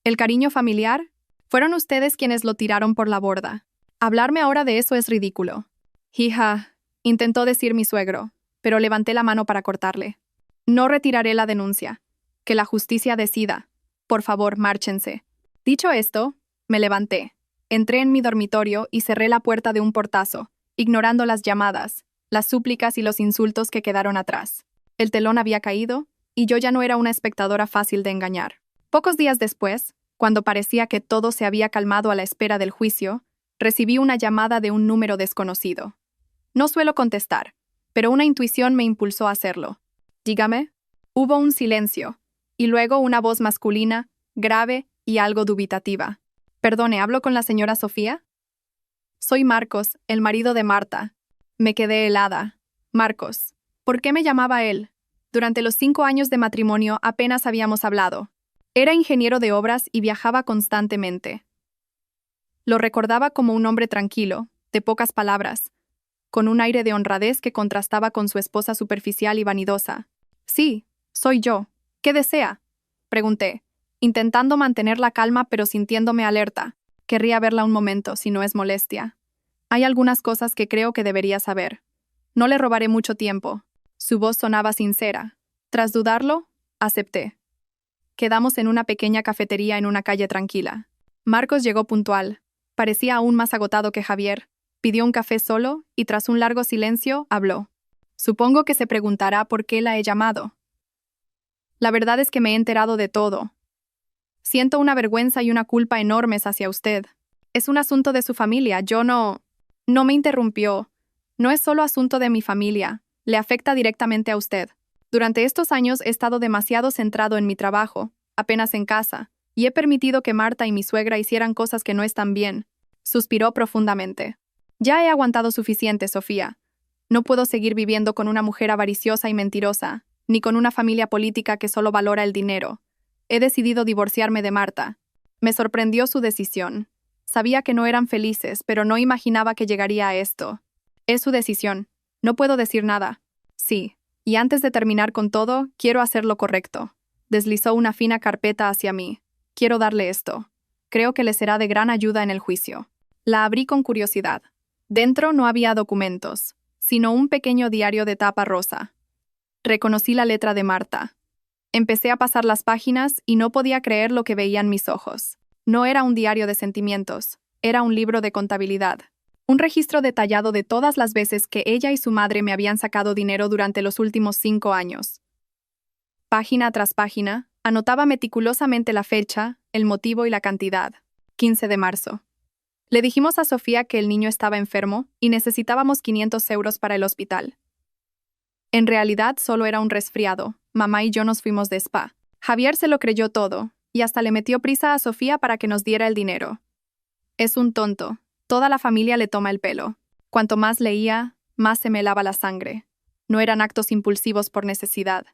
¿El cariño familiar? Fueron ustedes quienes lo tiraron por la borda. Hablarme ahora de eso es ridículo. Hija, intentó decir mi suegro, pero levanté la mano para cortarle. No retiraré la denuncia. Que la justicia decida. Por favor, márchense. Dicho esto, me levanté. Entré en mi dormitorio y cerré la puerta de un portazo, ignorando las llamadas, las súplicas y los insultos que quedaron atrás. El telón había caído, y yo ya no era una espectadora fácil de engañar. Pocos días después, cuando parecía que todo se había calmado a la espera del juicio, recibí una llamada de un número desconocido. No suelo contestar, pero una intuición me impulsó a hacerlo. Dígame. Hubo un silencio, y luego una voz masculina, grave y algo dubitativa. Perdone, ¿hablo con la señora Sofía? Soy Marcos, el marido de Marta. Me quedé helada. Marcos. ¿Por qué me llamaba él? Durante los 5 años de matrimonio apenas habíamos hablado. Era ingeniero de obras y viajaba constantemente. Lo recordaba como un hombre tranquilo, de pocas palabras, con un aire de honradez que contrastaba con su esposa superficial y vanidosa. Sí, soy yo. ¿Qué desea? Pregunté, intentando mantener la calma pero sintiéndome alerta. Querría verla un momento, si no es molestia. Hay algunas cosas que creo que debería saber. No le robaré mucho tiempo. Su voz sonaba sincera. Tras dudarlo, acepté. Quedamos en una pequeña cafetería en una calle tranquila. Marcos llegó puntual. Parecía aún más agotado que Javier. Pidió un café solo y tras un largo silencio, habló. Supongo que se preguntará por qué la he llamado. La verdad es que me he enterado de todo. Siento una vergüenza y una culpa enormes hacia usted. Es un asunto de su familia, yo no... No me interrumpió. No es solo asunto de mi familia, le afecta directamente a usted. Durante estos años he estado demasiado centrado en mi trabajo, apenas en casa, y he permitido que Marta y mi suegra hicieran cosas que no están bien. Suspiró profundamente. Ya he aguantado suficiente, Sofía. No puedo seguir viviendo con una mujer avariciosa y mentirosa, ni con una familia política que solo valora el dinero. He decidido divorciarme de Marta. Me sorprendió su decisión. Sabía que no eran felices, pero no imaginaba que llegaría a esto. Es su decisión. No puedo decir nada. Sí, y antes de terminar con todo, quiero hacer lo correcto. Deslizó una fina carpeta hacia mí. Quiero darle esto. Creo que le será de gran ayuda en el juicio. La abrí con curiosidad. Dentro no había documentos, sino un pequeño diario de tapa rosa. Reconocí la letra de Marta. Empecé a pasar las páginas y no podía creer lo que veían mis ojos. No era un diario de sentimientos, era un libro de contabilidad. Un registro detallado de todas las veces que ella y su madre me habían sacado dinero durante los últimos 5 años. Página tras página, anotaba meticulosamente la fecha, el motivo y la cantidad. 15 de marzo. Le dijimos a Sofía que el niño estaba enfermo y necesitábamos 500 euros para el hospital. En realidad solo era un resfriado. Mamá y yo nos fuimos de spa. Javier se lo creyó todo, y hasta le metió prisa a Sofía para que nos diera el dinero. Es un tonto. Toda la familia le toma el pelo. Cuanto más leía, más se me helaba la sangre. No eran actos impulsivos por necesidad.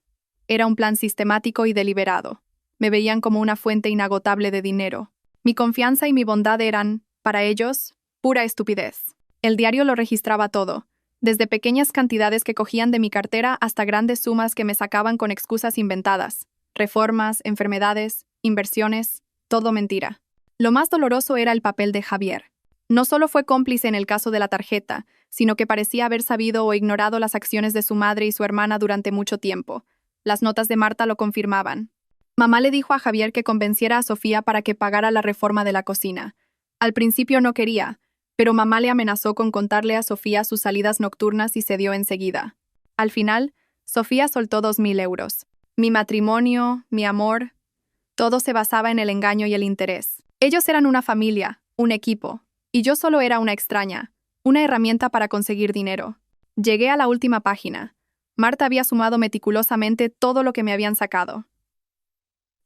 Era un plan sistemático y deliberado. Me veían como una fuente inagotable de dinero. Mi confianza y mi bondad eran, para ellos, pura estupidez. El diario lo registraba todo, desde pequeñas cantidades que cogían de mi cartera hasta grandes sumas que me sacaban con excusas inventadas. Reformas, enfermedades, inversiones, todo mentira. Lo más doloroso era el papel de Javier. No solo fue cómplice en el caso de la tarjeta, sino que parecía haber sabido o ignorado las acciones de su madre y su hermana durante mucho tiempo. Las notas de Marta lo confirmaban. Mamá le dijo a Javier que convenciera a Sofía para que pagara la reforma de la cocina. Al principio no quería, pero mamá le amenazó con contarle a Sofía sus salidas nocturnas y cedió enseguida. Al final, Sofía soltó 2.000 euros. Mi matrimonio, mi amor, todo se basaba en el engaño y el interés. Ellos eran una familia, un equipo, y yo solo era una extraña, una herramienta para conseguir dinero. Llegué a la última página. Marta había sumado meticulosamente todo lo que me habían sacado.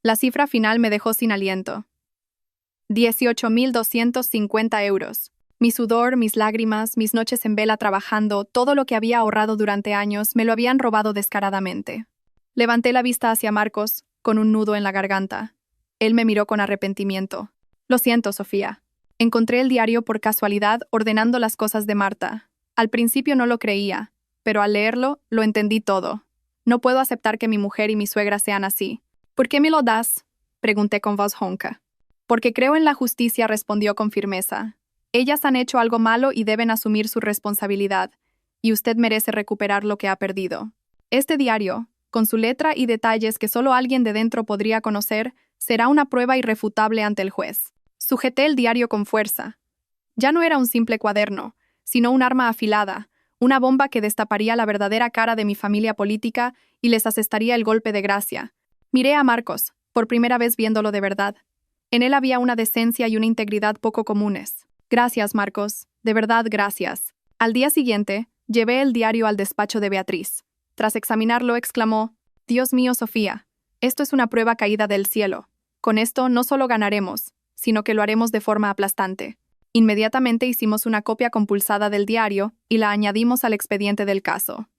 La cifra final me dejó sin aliento. 18.250 euros. Mi sudor, mis lágrimas, mis noches en vela trabajando, todo lo que había ahorrado durante años, me lo habían robado descaradamente. Levanté la vista hacia Marcos, con un nudo en la garganta. Él me miró con arrepentimiento. Lo siento, Sofía. Encontré el diario por casualidad ordenando las cosas de Marta. Al principio no lo creía, pero al leerlo, lo entendí todo. No puedo aceptar que mi mujer y mi suegra sean así. ¿Por qué me lo das?, pregunté con voz ronca. Porque creo en la justicia, respondió con firmeza. Ellas han hecho algo malo y deben asumir su responsabilidad, y usted merece recuperar lo que ha perdido. Este diario, con su letra y detalles que solo alguien de dentro podría conocer, será una prueba irrefutable ante el juez. Sujeté el diario con fuerza. Ya no era un simple cuaderno, sino un arma afilada, una bomba que destaparía la verdadera cara de mi familia política y les asestaría el golpe de gracia. Miré a Marcos, por primera vez viéndolo de verdad. En él había una decencia y una integridad poco comunes. Gracias, Marcos. De verdad, gracias. Al día siguiente, llevé el diario al despacho de Beatriz. Tras examinarlo, exclamó: Dios mío, Sofía, esto es una prueba caída del cielo. Con esto no solo ganaremos, sino que lo haremos de forma aplastante. Inmediatamente hicimos una copia compulsada del diario y la añadimos al expediente del caso.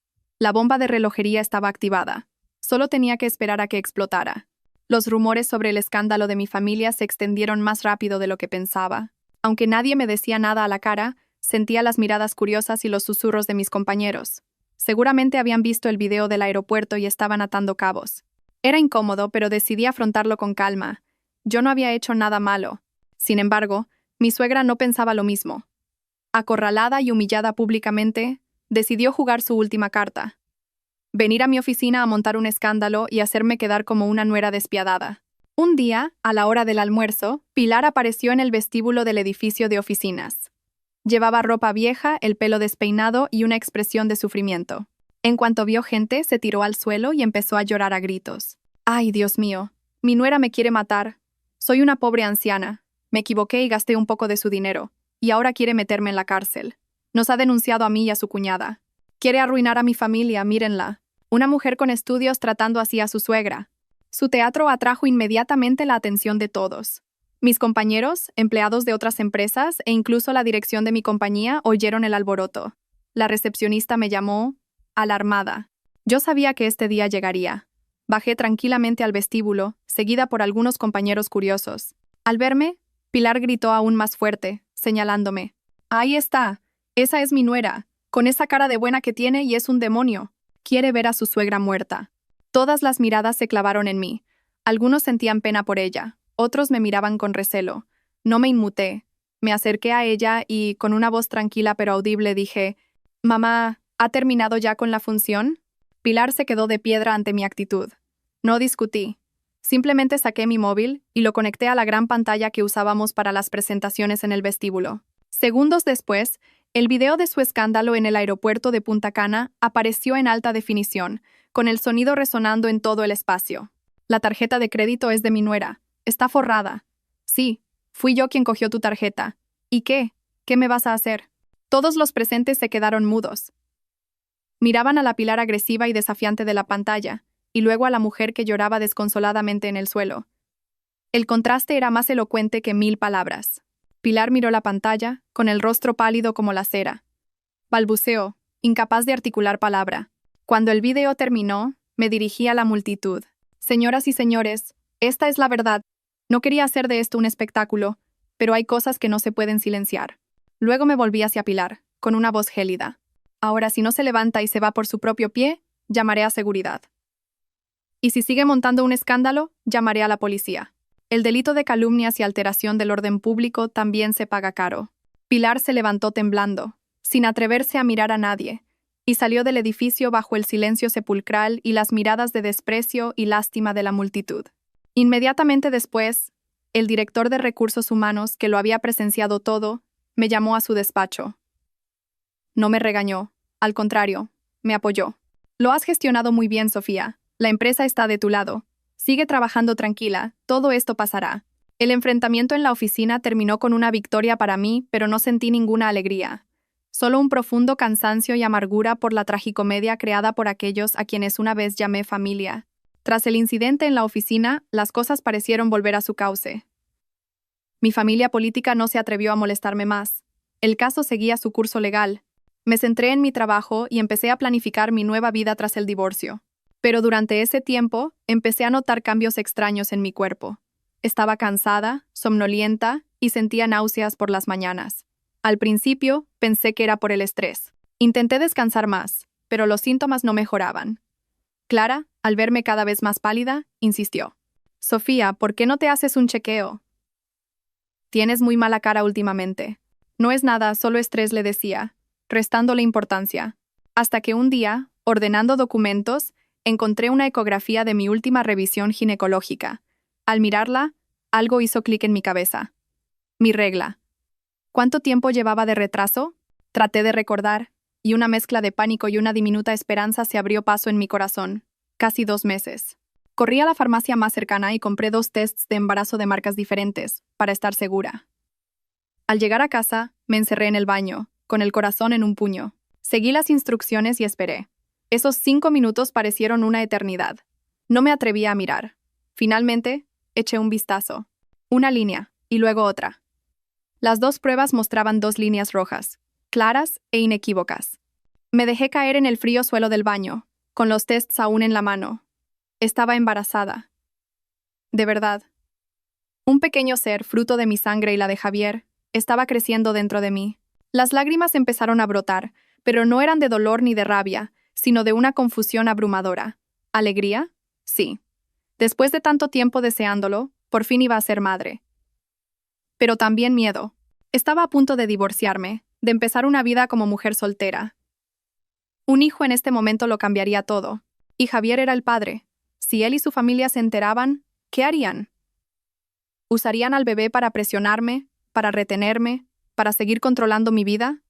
La bomba de relojería estaba activada. Solo tenía que esperar a que explotara. Los rumores sobre el escándalo de mi familia se extendieron más rápido de lo que pensaba. Aunque nadie me decía nada a la cara, sentía las miradas curiosas y los susurros de mis compañeros. Seguramente habían visto el video del aeropuerto y estaban atando cabos. Era incómodo, pero decidí afrontarlo con calma. Yo no había hecho nada malo. Sin embargo, mi suegra no pensaba lo mismo. Acorralada y humillada públicamente, decidió jugar su última carta. Venir a mi oficina a montar un escándalo y hacerme quedar como una nuera despiadada. Un día, a la hora del almuerzo, Pilar apareció en el vestíbulo del edificio de oficinas. Llevaba ropa vieja, el pelo despeinado y una expresión de sufrimiento. En cuanto vio gente, se tiró al suelo y empezó a llorar a gritos. ¡Ay, Dios mío! Mi nuera me quiere matar. Soy una pobre anciana. Me equivoqué y gasté un poco de su dinero. Y ahora quiere meterme en la cárcel. Nos ha denunciado a mí y a su cuñada. Quiere arruinar a mi familia, mírenla. Una mujer con estudios tratando así a su suegra. Su teatro atrajo inmediatamente la atención de todos. Mis compañeros, empleados de otras empresas e incluso la dirección de mi compañía oyeron el alboroto. La recepcionista me llamó, alarmada. Yo sabía que este día llegaría. Bajé tranquilamente al vestíbulo, seguida por algunos compañeros curiosos. Al verme, Pilar gritó aún más fuerte, señalándome. «Ahí está. Esa es mi nuera, con esa cara de buena que tiene y es un demonio. Quiere ver a su suegra muerta». Todas las miradas se clavaron en mí. Algunos sentían pena por ella, otros me miraban con recelo. No me inmuté. Me acerqué a ella y, con una voz tranquila pero audible, dije: «Mamá, ¿ha terminado ya con la función?». Pilar se quedó de piedra ante mi actitud. No discutí. Simplemente saqué mi móvil y lo conecté a la gran pantalla que usábamos para las presentaciones en el vestíbulo. Segundos después, el video de su escándalo en el aeropuerto de Punta Cana apareció en alta definición, con el sonido resonando en todo el espacio. «La tarjeta de crédito es de mi nuera. Está forrada». «Sí, fui yo quien cogió tu tarjeta». «¿Y qué? ¿Qué me vas a hacer?». Todos los presentes se quedaron mudos. Miraban a la Pilar agresiva y desafiante de la pantalla, y luego a la mujer que lloraba desconsoladamente en el suelo. El contraste era más elocuente que 1000 palabras. Pilar miró la pantalla, con el rostro pálido como la cera. Balbuceó, incapaz de articular palabra. Cuando el video terminó, me dirigí a la multitud. «Señoras y señores, esta es la verdad. No quería hacer de esto un espectáculo, pero hay cosas que no se pueden silenciar». Luego me volví hacia Pilar, con una voz gélida. «Ahora, si no se levanta y se va por su propio pie, llamaré a seguridad. Y si sigue montando un escándalo, llamaré a la policía. El delito de calumnias y alteración del orden público también se paga caro». Pilar se levantó temblando, sin atreverse a mirar a nadie, y salió del edificio bajo el silencio sepulcral y las miradas de desprecio y lástima de la multitud. Inmediatamente después, el director de Recursos Humanos, que lo había presenciado todo, me llamó a su despacho. No me regañó, al contrario, me apoyó. «Lo has gestionado muy bien, Sofía. La empresa está de tu lado. Sigue trabajando tranquila, todo esto pasará». El enfrentamiento en la oficina terminó con una victoria para mí, pero no sentí ninguna alegría. Solo un profundo cansancio y amargura por la tragicomedia creada por aquellos a quienes una vez llamé familia. Tras el incidente en la oficina, las cosas parecieron volver a su cauce. Mi familia política no se atrevió a molestarme más. El caso seguía su curso legal. Me centré en mi trabajo y empecé a planificar mi nueva vida tras el divorcio. Pero durante ese tiempo, empecé a notar cambios extraños en mi cuerpo. Estaba cansada, somnolienta y sentía náuseas por las mañanas. Al principio, pensé que era por el estrés. Intenté descansar más, pero los síntomas no mejoraban. Clara, al verme cada vez más pálida, insistió. Sofía, ¿por qué no te haces un chequeo? Tienes muy mala cara últimamente. No es nada, solo estrés, le decía, restándole importancia. Hasta que un día, ordenando documentos, encontré una ecografía de mi última revisión ginecológica. Al mirarla, algo hizo clic en mi cabeza. Mi regla. ¿Cuánto tiempo llevaba de retraso? Traté de recordar, y una mezcla de pánico y una diminuta esperanza se abrió paso en mi corazón. Casi 2 meses. Corrí a la farmacia más cercana y compré 2 tests de embarazo de marcas diferentes, para estar segura. Al llegar a casa, me encerré en el baño, con el corazón en un puño. Seguí las instrucciones y esperé. Esos 5 minutos parecieron una eternidad. No me atrevía a mirar. Finalmente, eché un vistazo. Una línea, y luego otra. Las 2 pruebas mostraban 2 líneas rojas, claras e inequívocas. Me dejé caer en el frío suelo del baño, con los tests aún en la mano. Estaba embarazada. De verdad. Un pequeño ser, fruto de mi sangre y la de Javier, estaba creciendo dentro de mí. Las lágrimas empezaron a brotar, pero no eran de dolor ni de rabia, sino de una confusión abrumadora. ¿Alegría? Sí. Después de tanto tiempo deseándolo, por fin iba a ser madre. Pero también miedo. Estaba a punto de divorciarme, de empezar una vida como mujer soltera. Un hijo en este momento lo cambiaría todo. Y Javier era el padre. Si él y su familia se enteraban, ¿qué harían? ¿Usarían al bebé para presionarme, para retenerme, para seguir controlando mi vida?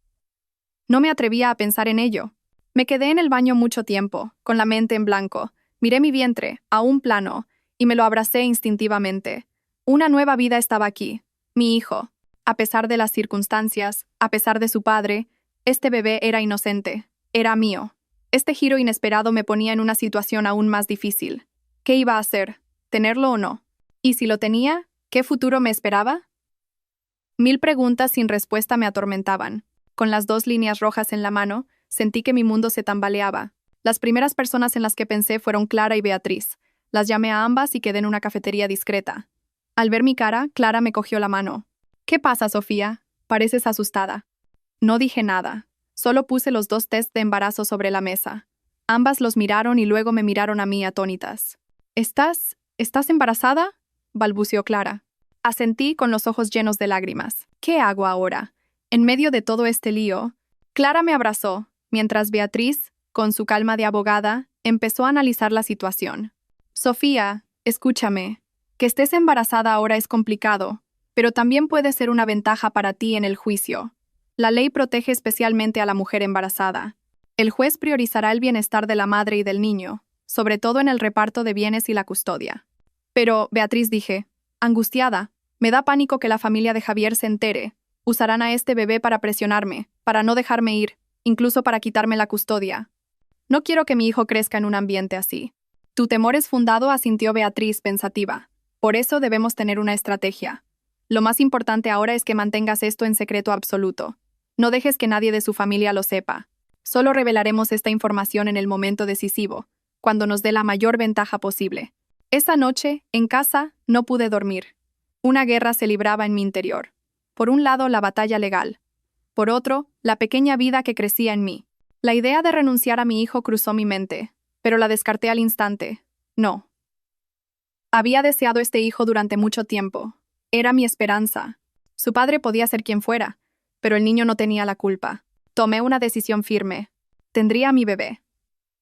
No me atrevía a pensar en ello. Me quedé en el baño mucho tiempo, con la mente en blanco. Miré mi vientre, aún plano, y me lo abracé instintivamente. Una nueva vida estaba aquí. Mi hijo. A pesar de las circunstancias, a pesar de su padre, este bebé era inocente. Era mío. Este giro inesperado me ponía en una situación aún más difícil. ¿Qué iba a hacer? ¿Tenerlo o no? Y si lo tenía, ¿qué futuro me esperaba? 1000 preguntas sin respuesta me atormentaban. Con las 2 líneas rojas en la mano, sentí que mi mundo se tambaleaba. Las primeras personas en las que pensé fueron Clara y Beatriz. Las llamé a ambas y quedé en una cafetería discreta. Al ver mi cara, Clara me cogió la mano. ¿Qué pasa, Sofía? Pareces asustada. No dije nada. Solo puse los 2 tests de embarazo sobre la mesa. Ambas los miraron y luego me miraron a mí atónitas. ¿Estás embarazada?, balbuceó Clara. Asentí con los ojos llenos de lágrimas. ¿Qué hago ahora? En medio de todo este lío, Clara me abrazó, mientras Beatriz, con su calma de abogada, empezó a analizar la situación. Sofía, escúchame. Que estés embarazada ahora es complicado, pero también puede ser una ventaja para ti en el juicio. La ley protege especialmente a la mujer embarazada. El juez priorizará el bienestar de la madre y del niño, sobre todo en el reparto de bienes y la custodia. Pero, Beatriz, dije, angustiada, me da pánico que la familia de Javier se entere. Usarán a este bebé para presionarme, para no dejarme ir, incluso para quitarme la custodia. No quiero que mi hijo crezca en un ambiente así. Tu temor es fundado, asintió Beatriz, pensativa. Por eso debemos tener una estrategia. Lo más importante ahora es que mantengas esto en secreto absoluto. No dejes que nadie de su familia lo sepa. Solo revelaremos esta información en el momento decisivo, cuando nos dé la mayor ventaja posible. Esa noche, en casa, no pude dormir. Una guerra se libraba en mi interior. Por un lado, la batalla legal. Por otro, la pequeña vida que crecía en mí. La idea de renunciar a mi hijo cruzó mi mente, pero la descarté al instante. No. Había deseado este hijo durante mucho tiempo. Era mi esperanza. Su padre podía ser quien fuera, pero el niño no tenía la culpa. Tomé una decisión firme. Tendría a mi bebé.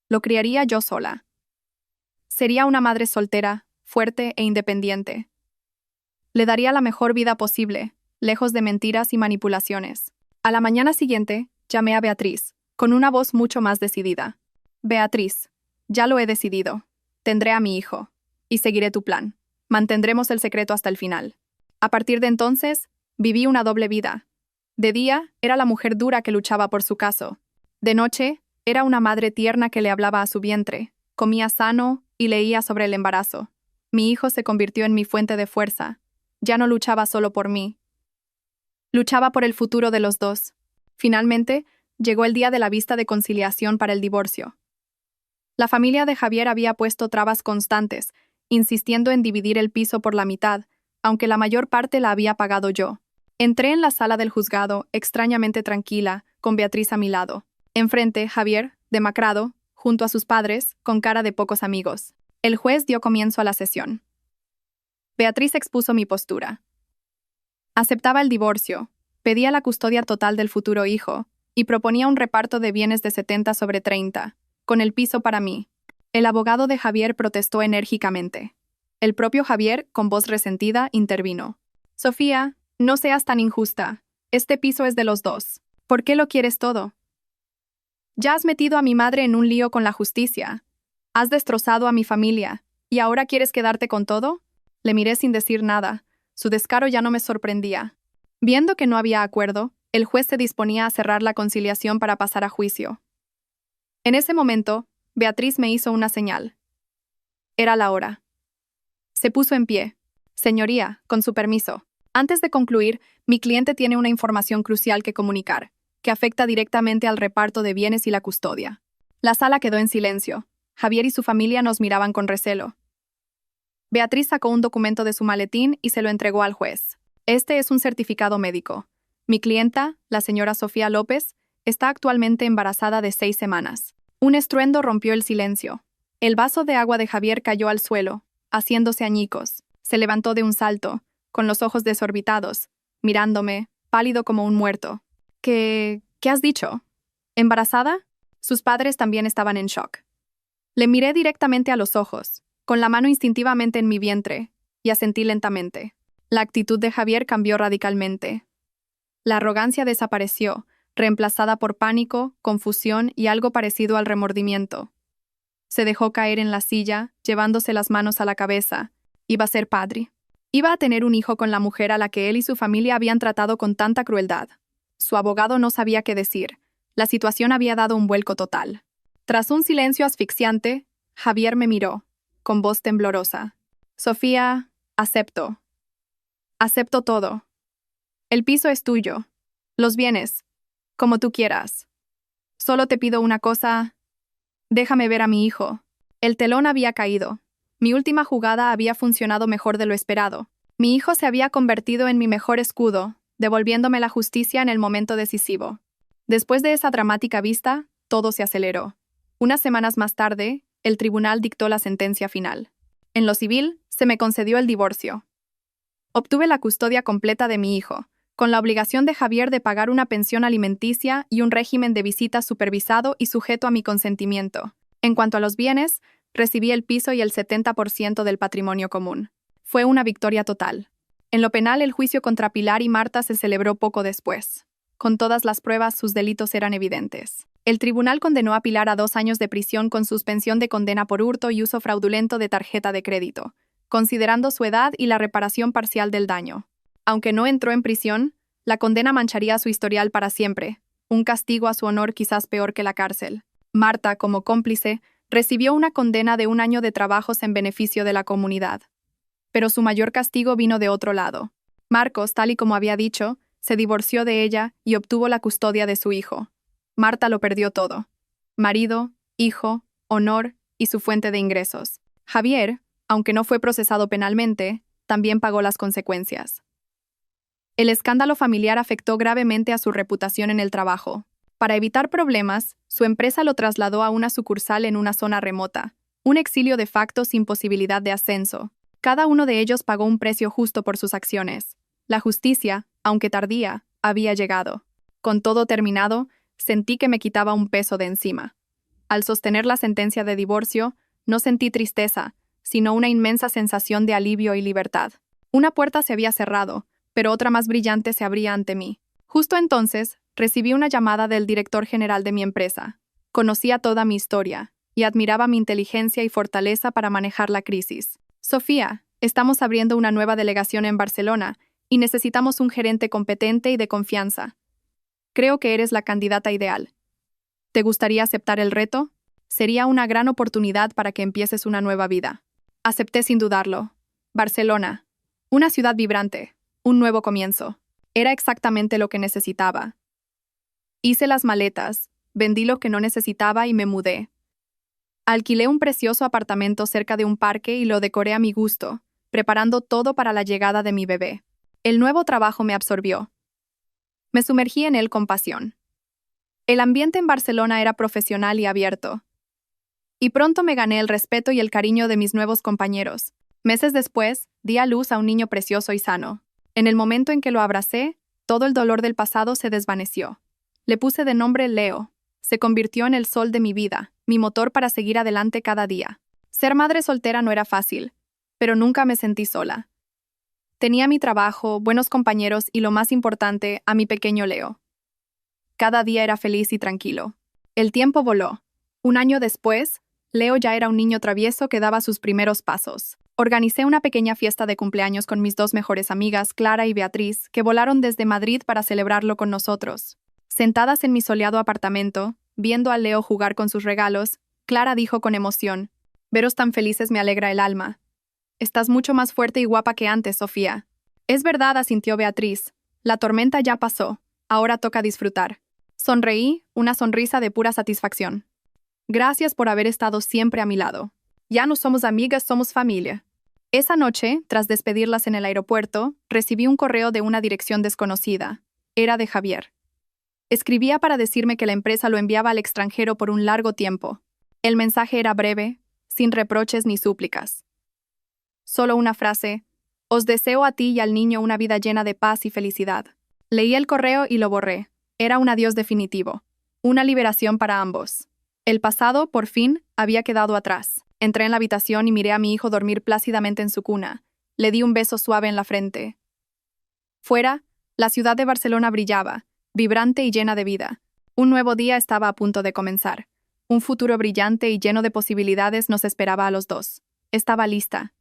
Lo criaría yo sola. Sería una madre soltera, fuerte e independiente. Le daría la mejor vida posible, lejos de mentiras y manipulaciones. A la mañana siguiente, llamé a Beatriz, con una voz mucho más decidida. Beatriz, ya lo he decidido. Tendré a mi hijo. Y seguiré tu plan. Mantendremos el secreto hasta el final. A partir de entonces, viví una doble vida. De día, era la mujer dura que luchaba por su caso. De noche, era una madre tierna que le hablaba a su vientre, comía sano y leía sobre el embarazo. Mi hijo se convirtió en mi fuente de fuerza. Ya no luchaba solo por mí. Luchaba por el futuro de los dos. Finalmente, llegó el día de la vista de conciliación para el divorcio. La familia de Javier había puesto trabas constantes, insistiendo en dividir el piso por la mitad, aunque la mayor parte la había pagado yo. Entré en la sala del juzgado, extrañamente tranquila, con Beatriz a mi lado. Enfrente, Javier, demacrado, junto a sus padres, con cara de pocos amigos. El juez dio comienzo a la sesión. Beatriz expuso mi postura. Aceptaba el divorcio, pedía la custodia total del futuro hijo, y proponía un reparto de bienes de 70/30, con el piso para mí. El abogado de Javier protestó enérgicamente. El propio Javier, con voz resentida, intervino. Sofía, no seas tan injusta. Este piso es de los dos. ¿Por qué lo quieres todo? Ya has metido a mi madre en un lío con la justicia. Has destrozado a mi familia. ¿Y ahora quieres quedarte con todo? Le miré sin decir nada. Su descaro ya no me sorprendía. Viendo que no había acuerdo, el juez se disponía a cerrar la conciliación para pasar a juicio. En ese momento, Beatriz me hizo una señal. Era la hora. Se puso en pie. Señoría, con su permiso. Antes de concluir, mi cliente tiene una información crucial que comunicar, que afecta directamente al reparto de bienes y la custodia. La sala quedó en silencio. Javier y su familia nos miraban con recelo. Beatriz sacó un documento de su maletín y se lo entregó al juez. Este es un certificado médico. Mi clienta, la señora Sofía López, está actualmente embarazada de 6 semanas. Un estruendo rompió el silencio. El vaso de agua de Javier cayó al suelo, haciéndose añicos. Se levantó de un salto, con los ojos desorbitados, mirándome, pálido como un muerto. ¿Qué has dicho? ¿Embarazada? Sus padres también estaban en shock. Le miré directamente a los ojos, con la mano instintivamente en mi vientre, y asentí lentamente. La actitud de Javier cambió radicalmente. La arrogancia desapareció, reemplazada por pánico, confusión y algo parecido al remordimiento. Se dejó caer en la silla, llevándose las manos a la cabeza. Iba a ser padre. Iba a tener un hijo con la mujer a la que él y su familia habían tratado con tanta crueldad. Su abogado no sabía qué decir. La situación había dado un vuelco total. Tras un silencio asfixiante, Javier me miró, con voz temblorosa. Sofía, acepto. Acepto todo. El piso es tuyo. Los bienes, como tú quieras. Solo te pido una cosa. Déjame ver a mi hijo. El telón había caído. Mi última jugada había funcionado mejor de lo esperado. Mi hijo se había convertido en mi mejor escudo, devolviéndome la justicia en el momento decisivo. Después de esa dramática vista, todo se aceleró. Unas semanas más tarde, el tribunal dictó la sentencia final. En lo civil, se me concedió el divorcio. Obtuve la custodia completa de mi hijo, con la obligación de Javier de pagar una pensión alimenticia y un régimen de visitas supervisado y sujeto a mi consentimiento. En cuanto a los bienes, recibí el piso y el 70% del patrimonio común. Fue una victoria total. En lo penal, el juicio contra Pilar y Marta se celebró poco después. Con todas las pruebas, sus delitos eran evidentes. El tribunal condenó a Pilar a 2 años de prisión con suspensión de condena por hurto y uso fraudulento de tarjeta de crédito, considerando su edad y la reparación parcial del daño. Aunque no entró en prisión, la condena mancharía su historial para siempre, un castigo a su honor quizás peor que la cárcel. Marta, como cómplice, recibió una condena de 1 año de trabajos en beneficio de la comunidad. Pero su mayor castigo vino de otro lado. Marcos, tal y como había dicho, se divorció de ella y obtuvo la custodia de su hijo. Marta lo perdió todo: marido, hijo, honor y su fuente de ingresos. Javier, aunque no fue procesado penalmente, también pagó las consecuencias. El escándalo familiar afectó gravemente a su reputación en el trabajo. Para evitar problemas, su empresa lo trasladó a una sucursal en una zona remota, un exilio de facto sin posibilidad de ascenso. Cada uno de ellos pagó un precio justo por sus acciones. La justicia, aunque tardía, había llegado. Con todo terminado, sentí que me quitaba un peso de encima. Al sostener la sentencia de divorcio, no sentí tristeza, sino una inmensa sensación de alivio y libertad. Una puerta se había cerrado, pero otra más brillante se abría ante mí. Justo entonces, recibí una llamada del director general de mi empresa. Conocía toda mi historia y admiraba mi inteligencia y fortaleza para manejar la crisis. Sofía, estamos abriendo una nueva delegación en Barcelona y necesitamos un gerente competente y de confianza. Creo que eres la candidata ideal. ¿Te gustaría aceptar el reto? Sería una gran oportunidad para que empieces una nueva vida. Acepté sin dudarlo. Barcelona, una ciudad vibrante, un nuevo comienzo. Era exactamente lo que necesitaba. Hice las maletas, vendí lo que no necesitaba y me mudé. Alquilé un precioso apartamento cerca de un parque y lo decoré a mi gusto, preparando todo para la llegada de mi bebé. El nuevo trabajo me absorbió. Me sumergí en él con pasión. El ambiente en Barcelona era profesional y abierto. Y pronto me gané el respeto y el cariño de mis nuevos compañeros. Meses después, di a luz a un niño precioso y sano. En el momento en que lo abracé, todo el dolor del pasado se desvaneció. Le puse de nombre Leo. Se convirtió en el sol de mi vida, mi motor para seguir adelante cada día. Ser madre soltera no era fácil, pero nunca me sentí sola. Tenía mi trabajo, buenos compañeros y, lo más importante, a mi pequeño Leo. Cada día era feliz y tranquilo. El tiempo voló. Un año después, Leo ya era un niño travieso que daba sus primeros pasos. Organicé una pequeña fiesta de cumpleaños con mis dos mejores amigas, Clara y Beatriz, que volaron desde Madrid para celebrarlo con nosotros. Sentadas en mi soleado apartamento, viendo a Leo jugar con sus regalos, Clara dijo con emoción: «Veros tan felices me alegra el alma. Estás mucho más fuerte y guapa que antes, Sofía». «Es verdad», asintió Beatriz. «La tormenta ya pasó. Ahora toca disfrutar». Sonreí, una sonrisa de pura satisfacción. «Gracias por haber estado siempre a mi lado. Ya no somos amigas, somos familia». Esa noche, tras despedirlas en el aeropuerto, recibí un correo de una dirección desconocida. Era de Javier. Escribía para decirme que la empresa lo enviaba al extranjero por un largo tiempo. El mensaje era breve, sin reproches ni súplicas. Solo una frase: «Os deseo a ti y al niño una vida llena de paz y felicidad». Leí el correo y lo borré. Era un adiós definitivo. Una liberación para ambos. El pasado, por fin, había quedado atrás. Entré en la habitación y miré a mi hijo dormir plácidamente en su cuna. Le di un beso suave en la frente. Fuera, la ciudad de Barcelona brillaba, vibrante y llena de vida. Un nuevo día estaba a punto de comenzar. Un futuro brillante y lleno de posibilidades nos esperaba a los dos. Estaba lista.